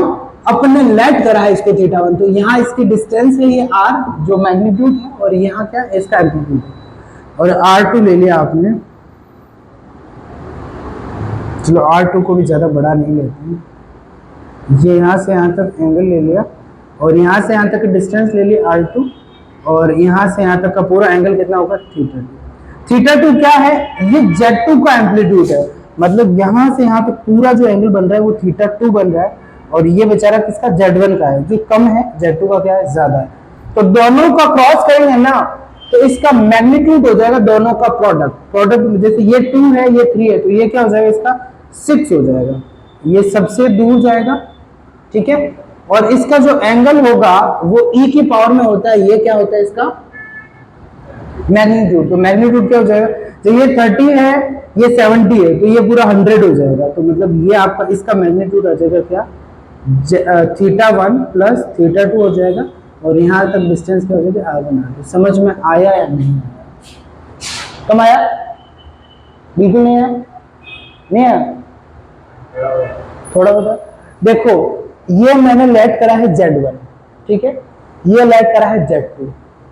अपने लेट करा है इसको थीटा 1, तो यहाँ इसकी डिस्टेंस है ये r, जो मैग्नीट्यूड है, और यहाँ क्या है? इसका एम्पलीट्यूड है। और r2 ले लिया आपने, चलो r2 को भी ज्यादा बड़ा नहीं लेते हैं, ये यहाँ से यहाँ तक एंगल ले लिया, और यहाँ से यहाँ तक डिस्टेंस ले लिया r2, और यहाँ से यहाँ तक का पूरा एंगल कितना होगा? थीटा 2। थीटा 2 क्या है? ये z2 का एम्पलीट्यूड है, मतलब यहाँ से यहाँ तक पूरा जो एंगल बन रहा है वो थीटा 2 बन रहा है, और ये बेचारा किसका? z1 का है, जो कम है, z2 का क्या है? ज्यादा है। तो दोनों का क्रॉस करेंगे ना, तो इसका मैग्नीट्यूड हो जाएगा दोनों का प्रोडक्ट, जैसे ये 2 है, ये 3 है, तो ये क्या हो जाएगा? इसका 6 हो जाएगा, ये सबसे दूर जाएगा, ठीक है। और इसका जो एंगल होगा वो e की पावर में होता है, ये क्या होता है? इसका मैग्नीट्यूड, तो मैग्नीट्यूड क्या हो जाएगा, जब ये 30 है ये 70 है तो ये पूरा 100 हो जाएगा, तो मतलब ये आपका इसका मैग्नीट्यूड आ जाएगा क्या, θ1 प्लस θ2 हो जाएगा, और यहाँ तक डिस्टेंस क्या हो जाएगा r1 r2। समझ में आया या नहीं आया? कम आया? बिल्कुल नहीं आया? नहीं आया? थोड़ा बता। देखो ये मैंने लेट करा है Z1, ठीक है, ये लेट करा है Z2,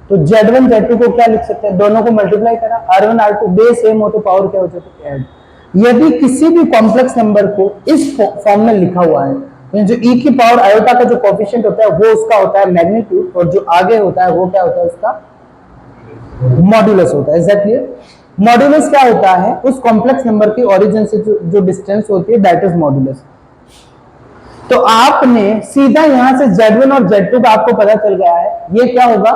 तो Z1 Z2 को क्या लिख सकते हैं, दोनों को मल्टीप्लाई करा, R1 R2 बेस सेम हो तो पावर क्या हो जाती है, ऐड। यदि किसी भी कॉम्प्लेक्स नंबर को इस फॉर्म में लिखा हुआ है तो जो e की पावर आयोटा का जो कोएफिशिएंट होता है वो उसका होता है मैग्नीट्यूड, और जो आगे होता है वो क्या होता है, उसका मॉड्यूलस होता है। एग्जैक्टली मॉड्यूलस क्या होता है, उस कॉम्प्लेक्स नंबर की ओरिजिन से जो डिस्टेंस होती है दैट इज मॉड्यूलस। तो आपने सीधा यहां से Z1 और Z2 का आपको पता चल गया है, ये क्या होगा,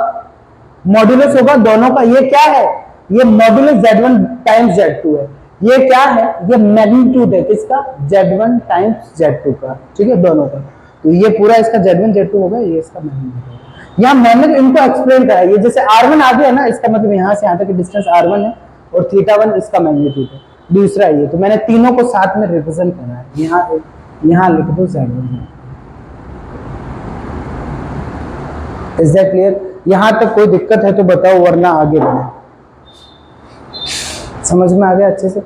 मॉड्यूलस होगा दोनों का। ये क्या है, ये मॉड्यूलस Z1 टाइम्स Z2 है। ये क्या है, ये मैग्नीट्यूड है किसका, Z1 टाइम्स Z2 का, ठीक है, दोनों का। तो ये पूरा इसका Z1 Z2 होगा, ये इसका मैग्नीट्यूड। यहाँ मैंने इनको एक्सप्लेन करा, ये जैसे R1 आ गया ना, इसका मतलब यहाँ से यहाँ तक की डिस्टेंस R1 है और θ1 इसका मैग्नीट्यूड है, दूसरा ये। तो मैंने तीनों को साथ में रिप्रेजेंट करा है, यहाँ लिख दो Z1। Is that clear? यहां तक कोई दिक्कत है तो बताओ, वरना आगे बढ़े। समझ में आ गया अच्छे से?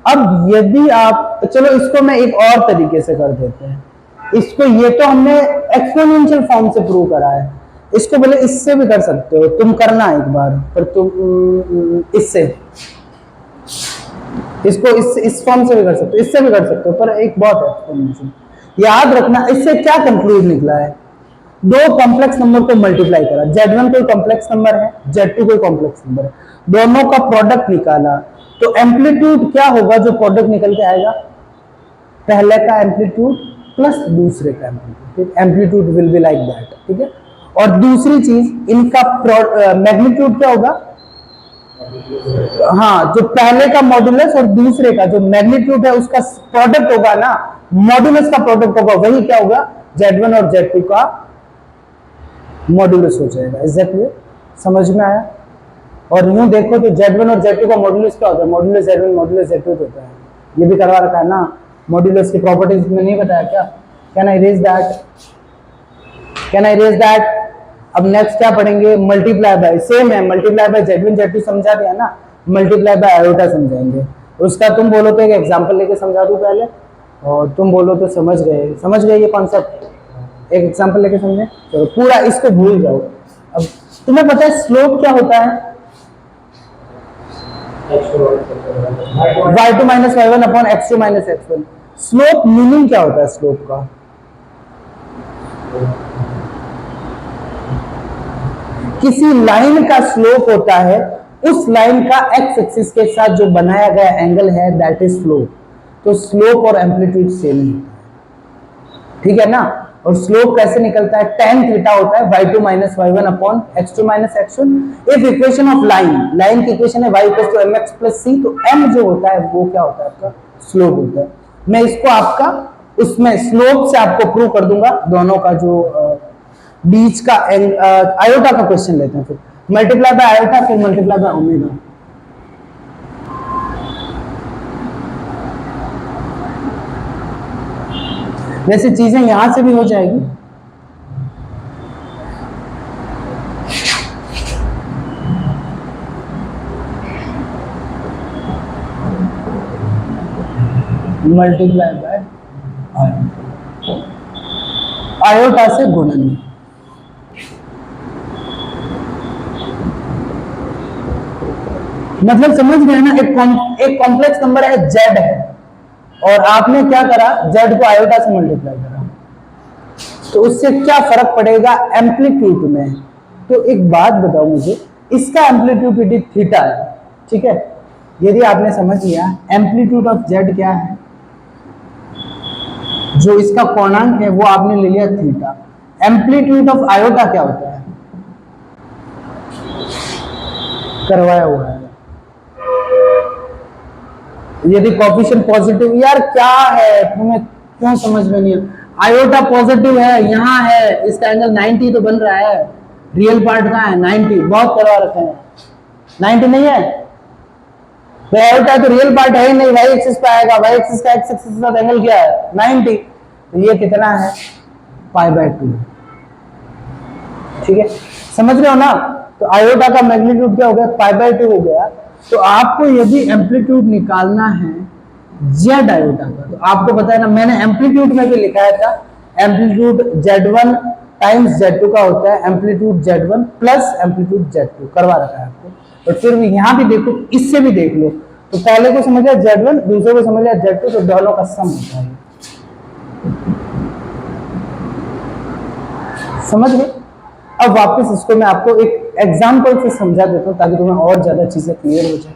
अब यदि आप, चलो इसको मैं एक और तरीके से कर देते हैं इसको। ये तो हमने एक्सपोनेंशियल फॉर्म से प्रूव करा है, इसको बोले इससे भी कर सकते हो, तुम करना एक बार, पर तुम इससे, इसको इस फॉर्म से भी कर सकते हो, इससे भी कर सकते हो, पर एक बहुत है एक्सपोनेंशियल। याद रखना इससे क्या कंक्लूड निकला है, दो कॉम्प्लेक्स नंबर को मल्टीप्लाई करा, Z1 कोई कॉम्प्लेक्स नंबर है, Z2 कोई कॉम्प्लेक्स नंबर है, दोनों का प्रोडक्ट निकाला, तो एम्पलीट्यूड क्या होगा जो प्रोडक्ट निकल के आएगा, पहले का एम्पलीट्यूड प्लस दूसरे का amplitude, amplitude will be like that, ठीक है। और दूसरी चीज, इनका मैग्नीट्यूड क्या होगा, हाँ, जो पहले का मॉड्यूलस और दूसरे का जो मैग्नीट्यूड है उसका प्रोडक्ट होगा ना, मॉड्यूलस का प्रोडक्ट होगा, वही क्या होगा, Z1 और Z2 का मॉड्यूलस हो जाएगा। एग्जैक्टली समझ में आया? और यूं देखो तो Z1 और Z2 का मॉड्यूलस क्या होता है, मॉड्यूलस Z1 मॉड्यूलस Z2 होता है। ये भी करवा रखा है ना, मॉड्यूलस की प्रॉपर्टीज में नहीं बताया क्या? Can I erase that, can I erase that? अब नेक्स्ट क्या पढ़ेंगे, मल्टीप्लाई बाय, सेम है, मल्टीप्लाई बाय Z1 Z2 समझा दिया ना, मल्टीप्लाई बाय आयोटा समझाएंगे। उसका तुम बोलो तो एक एग्जांपल लेके समझा दूं पहले, और तुम बोलो तो समझ गए ये कॉन्सेप्ट, एक एग्जांपल लेके समझे। चलो पूरा इसको भूल जाओ। अब तुम्हें पता है स्लोप क्या होता है, y2 minus y1 upon x2 minus x1। Slope meaning क्या होता है स्लोप का, किसी लाइन का स्लोप होता है, उस लाइन का x एक्सिस के साथ जो बनाया गया एंगल है दैट इज स्लोप। तो स्लोप और एम्पलीट्यूड सेम ही, ठीक है ना। और स्लोप कैसे निकलता है, tan थीटा होता है y2 minus y1 upon x2 minus x1। If equation of line की इक्वेशन है y equals to mx plus c, तो m जो होता है वो क्या होता है, आपका स्लोप होता है। मैं इसको आपका उसमें स्लोप से आपको प्रूव कर दूंगा, दोनों का जो बीच का आयोटा का क्वेश्चन लेते हैं, फिर मल्टीप्लाई बाय आयोटा, फिर मल्टीप्लाई बाय ओमेगा। वैसे चीजें यहां से भी हो जाएगी। मल्टीप्लाई बाय आयोटा से गुणन। मतलब समझ गए ना, एक कॉम्प्लेक्स नंबर है Z है, और आपने क्या करा, Z को आयोटा से मल्टीप्लाई करा, तो उससे क्या फर्क पड़ेगा एम्पलीट्यूड में। तो एक बात बताओ मुझे, इसका एम्पलीट्यूड थीटा है, ठीक है। यदि आपने समझ लिया एम्पलीट्यूड ऑफ Z क्या है, जो इसका कोणांक है वो आपने ले लिया थीटा। एम्पलीट्यूड ऑफ आयोटा क्या होता है, करवाया हुआ है। यदि कोएफिशिएंट पॉजिटिव, यार क्या है तुम्हें क्यों समझ में नहीं, आयोटा पॉजिटिव है, यहाँ है, इसका एंगल 90 तो बन रहा है, रियल पार्ट कहाँ है 90, बहुत करवा रखे हैं। 90 नहीं है, तो आयोटा तो रियल पार्ट है ही नहीं, वाई एक्सिस पे आएगा, वाई एक्सिस का एक्स एक्सिस के साथ एंगल क्या है 90, तो ये कितना है π/2। ठीक है, समझ रहे हो ना। तो आयोटा का मैग्नीट्यूड क्या हो गया π/2 हो गया। तो आपको यदि एम्पलीट्यूड निकालना है जेड आयोटा का, तो आपको पता है ना, मैंने एम्पलीट्यूड में भी लिखाया था, एम्पलीट्यूड Z1 टाइम्स Z2 का होता है amplitude Z1 plus amplitude Z2 करवा रखा है आपको। और फिर भी यहाँ भी देखो, इससे भी देख लो, तो पहले को समझ लिया Z1, दूसरे को समझ लिया Z2, तो दोनों का सम होता है। समझ गए। अब वापस इसको मैं आपको एक एग्जाम्पल से समझा देता हूँ ताकि तुम्हें और ज्यादा चीजें क्लियर हो जाए।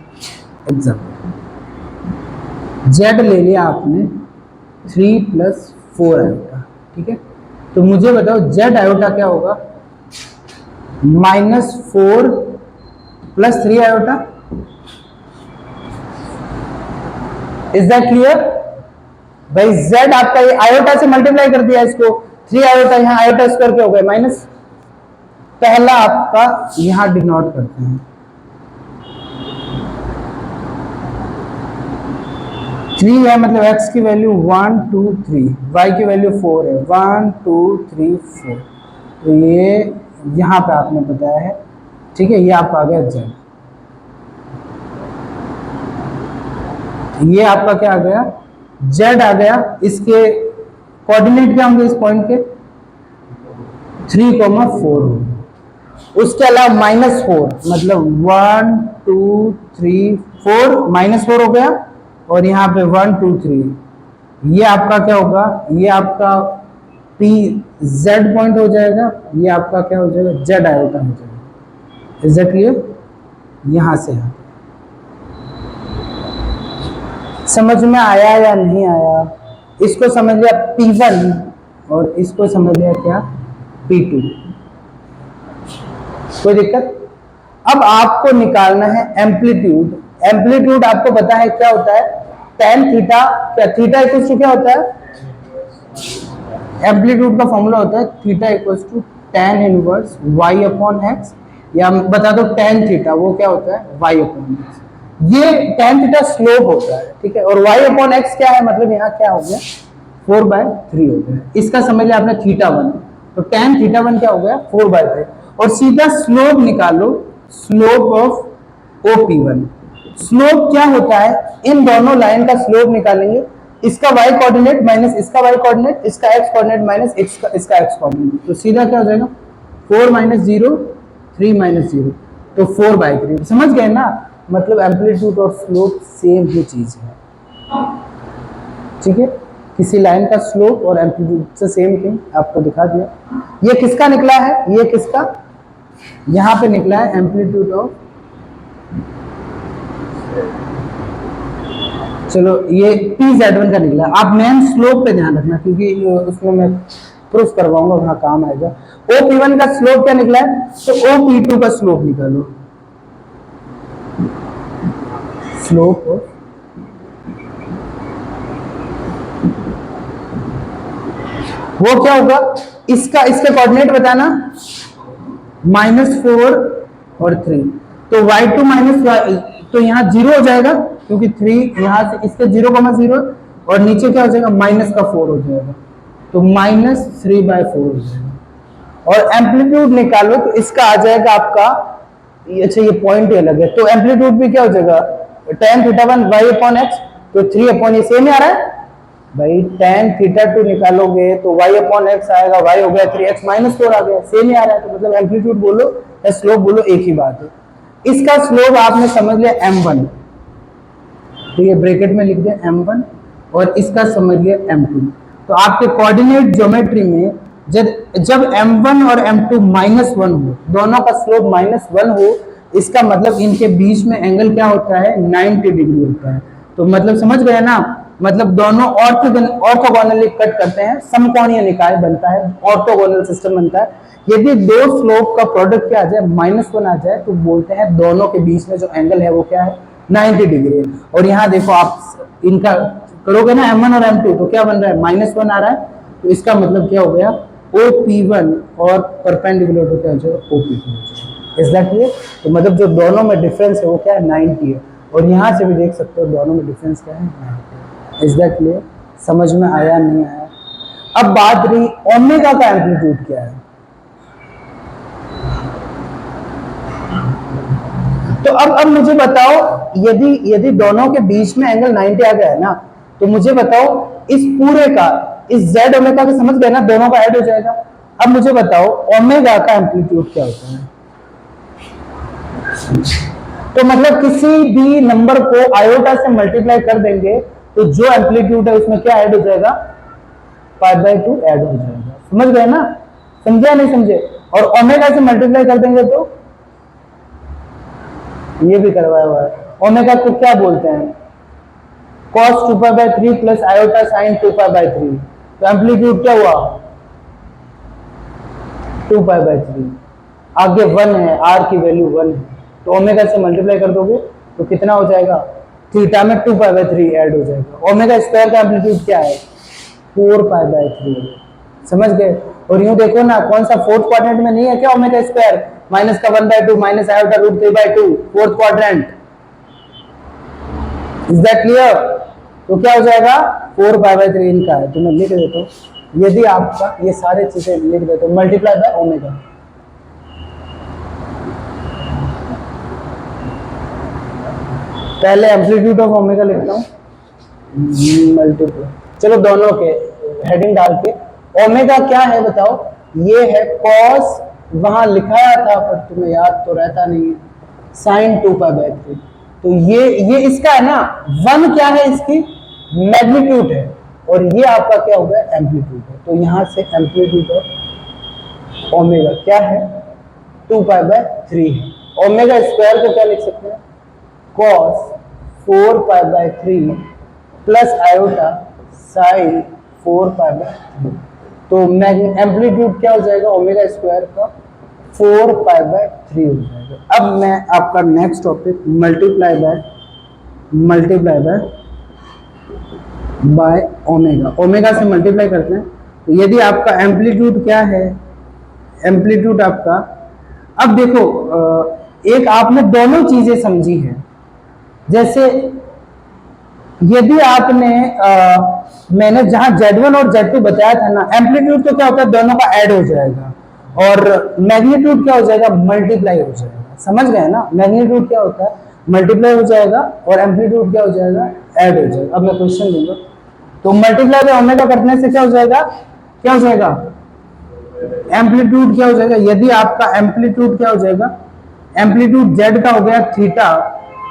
एग्जाम्पल, Z ले लिया आपने 3 + 4 आयोटा, ठीक है। तो मुझे बताओ Z आयोटा क्या होगा, -4 + 3 आयोटा। इज दैट क्लियर भाई। Z आपका ये आयोटा से मल्टीप्लाई कर दिया इसको, 3 आयोटा यहाँ आयोटा स्क्वायर क्या हो गया माइनस, पहला आपका यहां डिनोट करते हैं 3 है, मतलब x की वैल्यू 1 2 3, y की वैल्यू 4 है, 1 2 3 4, तो ये यहां पे आपने बताया है, ठीक है। ये आपका आ गया z, ये आपका क्या आ गया z आ गया। इसके कोऑर्डिनेट क्या होंगे इस पॉइंट के 3,4 उसके अलावा -4, मतलब 1 2 3 4 -4 हो गया, और यहाँ पे 1 2 3, ये आपका क्या होगा, ये आपका पी जेड पॉइंट हो जाएगा, ये आपका क्या हो जाएगा जेड आयोटा हो जाएगा। Is that clear. यहां से यहाँ समझ में आया या नहीं आया। इसको समझ लिया P1 और इसको समझ लिया क्या P2, कोई दिक्कत। अब आपको निकालना है एम्पलीट्यूड। एम्पलीट्यूड आपको पता है क्या होता है, tan थीटा, क्या थीटा इक्वल टू क्या होता है, एम्पलीट्यूड का फॉर्मूला होता है theta equal to tan inverse y/x, या बता दो tan थीटा वो क्या होता है y/x। ये tan थीटा स्लोप होता है, ठीक है, और y/x क्या है, मतलब यहाँ क्या हो गया 4/3 हो गया। इसका समझ लिया आपने θ1, तो tan θ1 क्या हो गया 4/3, और सीधा स्लोप निकालो, स्लोप ऑफ OP1। स्लोप क्या होता है, इन दोनों लाइन का स्लोप निकालेंगे, इसका y कोऑर्डिनेट माइनस इसका y कोऑर्डिनेट, इसका x कोऑर्डिनेट माइनस इसका x कोऑर्डिनेट, तो सीधा क्या हो जाएगा 4 - 0 3 - 0, तो 4/3। समझ गए ना, मतलब एम्पलीट्यूड और स्लोप सेम ही चीज है, ठीक है। किसी लाइन का स्लोप और एम्पलीट्यूड से सेम थिंग आपको दिखा दिया। ये किसका निकला है, ये किसका, यहां पे निकला है एम्पलीट्यूड ऑफ, चलो ये PZ1 का निकला। आप मेन स्लोप पे ध्यान रखना क्योंकि उसमें मैं प्रूफ करवाऊंगा, वहां काम आएगा। OP1 का स्लोप क्या निकला है, तो OP2 का स्लोप निकालो, स्लोप ऑफ वो क्या होगा, इसका इसके कोऑर्डिनेट बताना -4 और 3, तो y2 माइनस, तो यहाँ 0 हो जाएगा क्योंकि 3 यहाँ से इसके 0,0, और नीचे क्या हो जाएगा -4 हो जाएगा, तो -3/4 हो जाएगा। और एम्पलीट्यूड निकालो तो इसका आ जाएगा आपका, अच्छा ये पॉइंट ही अलग है, तो एम्पलीट्यूड भी क्या हो जाएगा tan θ1 y/x, तो 3 ये सेम ही आ रहा है भाई, tan θ2 निकालोगे तो y/x आएगा, y हो गया 3x -4 आ गया, सेम ही आ रहा है, तो मतलब एम्पलीट्यूड बोलो या स्लोप बोलो एक ही बात है। इसका स्लोप आपने समझ लिया m1, तो ये ब्रैकेट में लिख दिया m1, और इसका समझ लिया m2। तो आपके कोऑर्डिनेट ज्योमेट्री में जब m1 और m2 -1 हो, दोनों का स्लोप -1 हो, इसका मतलब इनके बीच में एंगल क्या होता है 90 डिग्री होता है। तो मतलब समझ गए ना, मतलब दोनों ऑर्थोगोनली कट करते हैं, समकोणीय निकाय बनता है, ऑर्थोगोनल सिस्टम बनता है। यदि दो स्लोप का प्रोडक्ट क्या आ जाए -1 आ जाए, तो बोलते हैं दोनों के बीच में जो एंगल है वो क्या है 90 डिग्री है। और यहाँ देखो आप इनका करोगे ना m1 और m2, तो क्या बन रहा है -1 आ रहा है, तो इसका मतलब क्या हो गया OP1 और परपेंडिकुलर तो क्या हो जाएगा OP2। Is that clear? तो मतलब जो दोनों में डिफरेंस है वो क्या है, 90 है। और यहाँ से भी देख सकते हो दोनों में डिफरेंस क्या है, इज दैट क्लियर? समझ में आया नहीं आया? अब बात रही ओमेगा का एम्पलीट्यूड क्या है। तो अब मुझे बताओ, यदि दोनों के बीच में एंगल 90 आ गया है ना, तो मुझे बताओ इस पूरे का, इस जेड ओमेगा का, समझ गए ना, दोनों का ऐड हो जाएगा। अब मुझे बताओ ओमेगा का एम्पलीट्यूड क्या होता है। तो मतलब किसी भी नंबर को आयोटा से मल्टीप्लाई कर देंगे तो जो एम्पलीट्यूड है उसमें क्या ऐड हो जाएगा, π/2 ऐड हो जाएगा। समझ गए ना? समझे नहीं समझे? और ओमेगा से मल्टीप्लाई कर देंगे तो ये भी करवाया हुआ है। ओमेगा को क्या बोलते हैं, cos 2π/3 प्लस आयोटा साइन 2π/3। तो एम्पलीट्यूड क्या हुआ, 2π/3। आगे 1 है, r की वैल्यू 1 है, तो ओमेगा से मल्टीप्लाई कर दोगे तो कितना हो जाएगा, थीटा में 2π/3 ऐड हो जाएगा। ओमेगा स्क्वायर का एम्पलीट्यूड क्या है, 4π/3। समझ गए? और यूं देखो ना, कौन सा फोर्थ क्वाड्रेंट में नहीं है क्या ओमेगा स्क्वायर, माइनस का 1/2 minus iota √3/2, fourth quadrant. Is that clear? तो क्या हो जाएगा, 4π/3 इनका है। तो मैं लिख देता हूं, यदि आपका ये सारे चीजें लिख देता हूं, मल्टीप्लाई बाय ओमेगा। पहले एम्पलीट्यूड ऑफ ओमेगा लिखता हूं, मल्टीप्लाई, चलो दोनों के हेडिंग डाल के, ओमेगा क्या है बताओ, ये है कॉस, वहां लिखाया था पर तुम्हें याद तो रहता नहीं है, साइन 2π/3। तो ये इसका है ना, 1 क्या है, इसकी मैग्नीट्यूड है, और ये आपका क्या हो गया, एम्पलीट्यूड है। तो यहां से एम्पलीट्यूड ऑफ ओमेगा क्या है, 2π/3 है। ओमेगा स्क्वायर को क्या लिख सकते हैं, cos 4π/3 प्लस आयोटा साइन 4π/3। तो एम्पलीट्यूड क्या हो जाएगा ओमेगा स्क्वायर का, 4π/3 हो जाएगा। अब मैं आपका next topic multiply by omega, omega से मल्टीप्लाई करते हैं। तो यदि आपका एम्पलीट्यूड क्या है, एम्पलीट्यूड आपका, अब देखो एक आपने दोनों चीजें समझी है। जैसे यदि आपने मैंने जहां Z1 और Z2 बताया था ना, एम्पलीट्यूड तो क्या होता है, दोनों का ऐड हो जाएगा, और मैग्नीट्यूड क्या हो जाएगा, मल्टीप्लाई हो जाएगा। समझ गए ना? मैग्नीट्यूड क्या होता है, मल्टीप्लाई हो जाएगा, और एम्पलीट्यूड क्या हो जाएगा, ऐड हो जाएगा। अब मैं क्वेश्चन दूंगा, तो मल्टीप्लाई बाय ओमेगा करने से क्या हो जाएगा, क्या हो जाएगा, एम्पलीट्यूड क्या हो जाएगा, यदि आपका एम्पलीट्यूड क्या हो जाएगा, एम्पलीट्यूड Z का हो गया थीटा,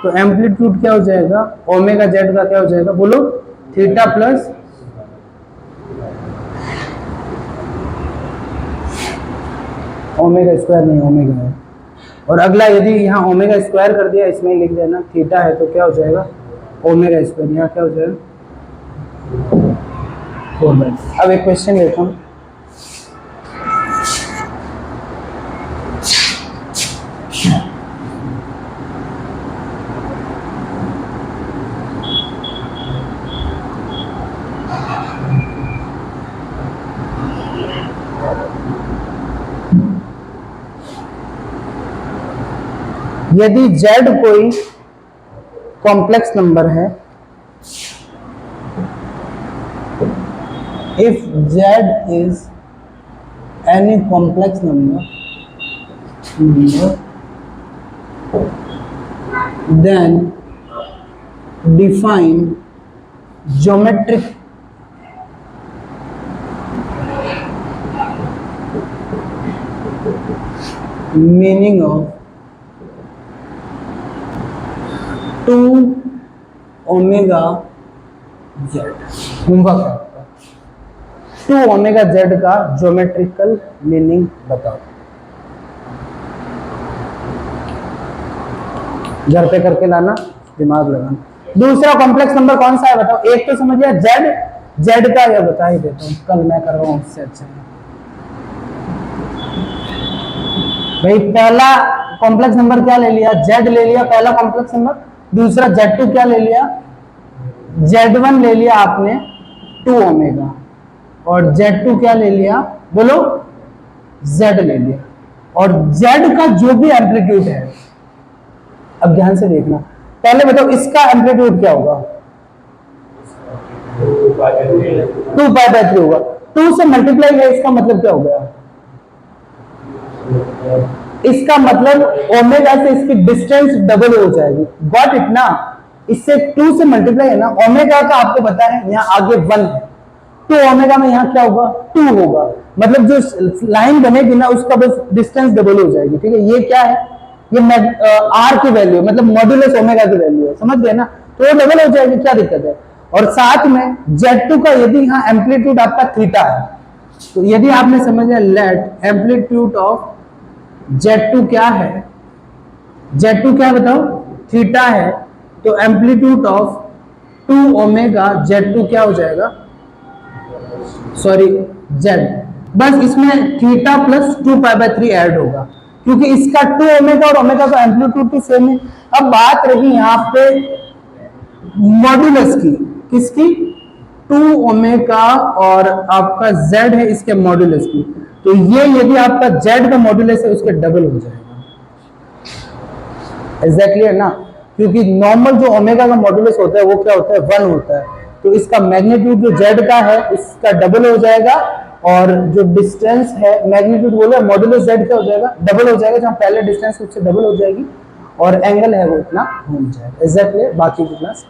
तो एम्पलीट्यूड क्या हो जाएगा, ओमेगा Z का क्या हो जाएगा, बोलो, थीटा प्लस ओमेगा स्क्वायर, नहीं ओमेगा है। और अगला यदि यहाँ ओमेगा स्क्वायर कर दिया, इसमें लिख देना थीटा है, तो क्या हो जाएगा, ओमेगा स्क्वायर, यहाँ क्या हो जाएगा, 4/3। अब एक क्वेश्चन लेता हूँ, यदि Z कोई कॉम्प्लेक्स नंबर है, if Z is any complex number, then define geometric meaning of 2 omega Z। Homework है, 2 ओमेगा Z का ज्योमेट्रिकल मीनिंग बताओ। घर पे करके लाना, दिमाग लगाना। दूसरा कॉम्प्लेक्स नंबर कौन सा है बताओ, एक तो समझ लिया Z का, या बता ही देता हूँ, कल मैं कर रहा हूँ उससे अच्छा। भाई पहला कॉम्प्लेक्स नंबर क्या ले लिया, Z ले लिया पहला कॉम्प्लेक्स नंबर। दूसरा Z2 क्या ले लिया, Z1 ले लिया आपने 2 ओमेगा, और Z2 क्या ले लिया, बोलो, Z ले लिया। और z का जो भी एम्पलीट्यूड है, अब ध्यान से देखना, पहले बताओ इसका एम्पलीट्यूड क्या होगा, 2π/3 होगा। 2 से मल्टीप्लाई है, इसका मतलब क्या हो गया, इसका मतलब ओमेगा से इसकी डिस्टेंस डबल हो जाएगी। गॉट इट ना, इससे 2 से मल्टीप्लाई है ना, ओमेगा का आपको पता है यहाँ आगे 1 है, तो ओमेगा में यहाँ क्या होगा 2 होगा, मतलब जो लाइन बनेगी ना उसका बस डिस्टेंस डबल हो जाएगी। ठीक है, ये क्या है, ये आर की वैल्यू मतलब मॉड्यूलस ओमेगा की वैल्यू है, समझ गए ना, तो वो डबल हो जाएगी, क्या दिक्कत है। और साथ में Z2 का यदि यहाँ एम्पलीट्यूड आपका थीटा है, तो यदि आपने समझ लिया लेट एम्पलीट्यूड ऑफ Z2 क्या है, Z2 क्या बताओ, थीटा है, तो एम्पलीट्यूड ऑफ 2 ओमेगा Z2 क्या हो जाएगा, सॉरी Z, बस इसमें थीटा प्लस 2π/3 ऐड होगा, क्योंकि इसका 2 ओमेगा और ओमेगा का एम्पलीट्यूड भी सेम है। अब बात रही यहाँ पे मॉड्यूलस की, किसकी, 2 ओमेगा और आपका Z है इसके मॉड्यूलस की, तो ये यदि आपका Z का मॉड्यूलस है उसके डबल हो जाएगा। एग्जैक्टली है ना, क्योंकि नॉर्मल जो ओमेगा का मॉड्यूलस होता है वो क्या होता है 1 होता है, तो इसका मैग्नीट्यूड जो Z का है उसका डबल हो जाएगा, और जो डिस्टेंस है मैग्नीट्यूड बोले मॉड्यूलस Z क्या हो जाएगा, डबल हो जाएगा, जहां पहले डिस्टेंस उससे डबल हो जाएगी और एंगल है वो इतना हो जाएगा। एग्जैक्टली, बाकी की क्लास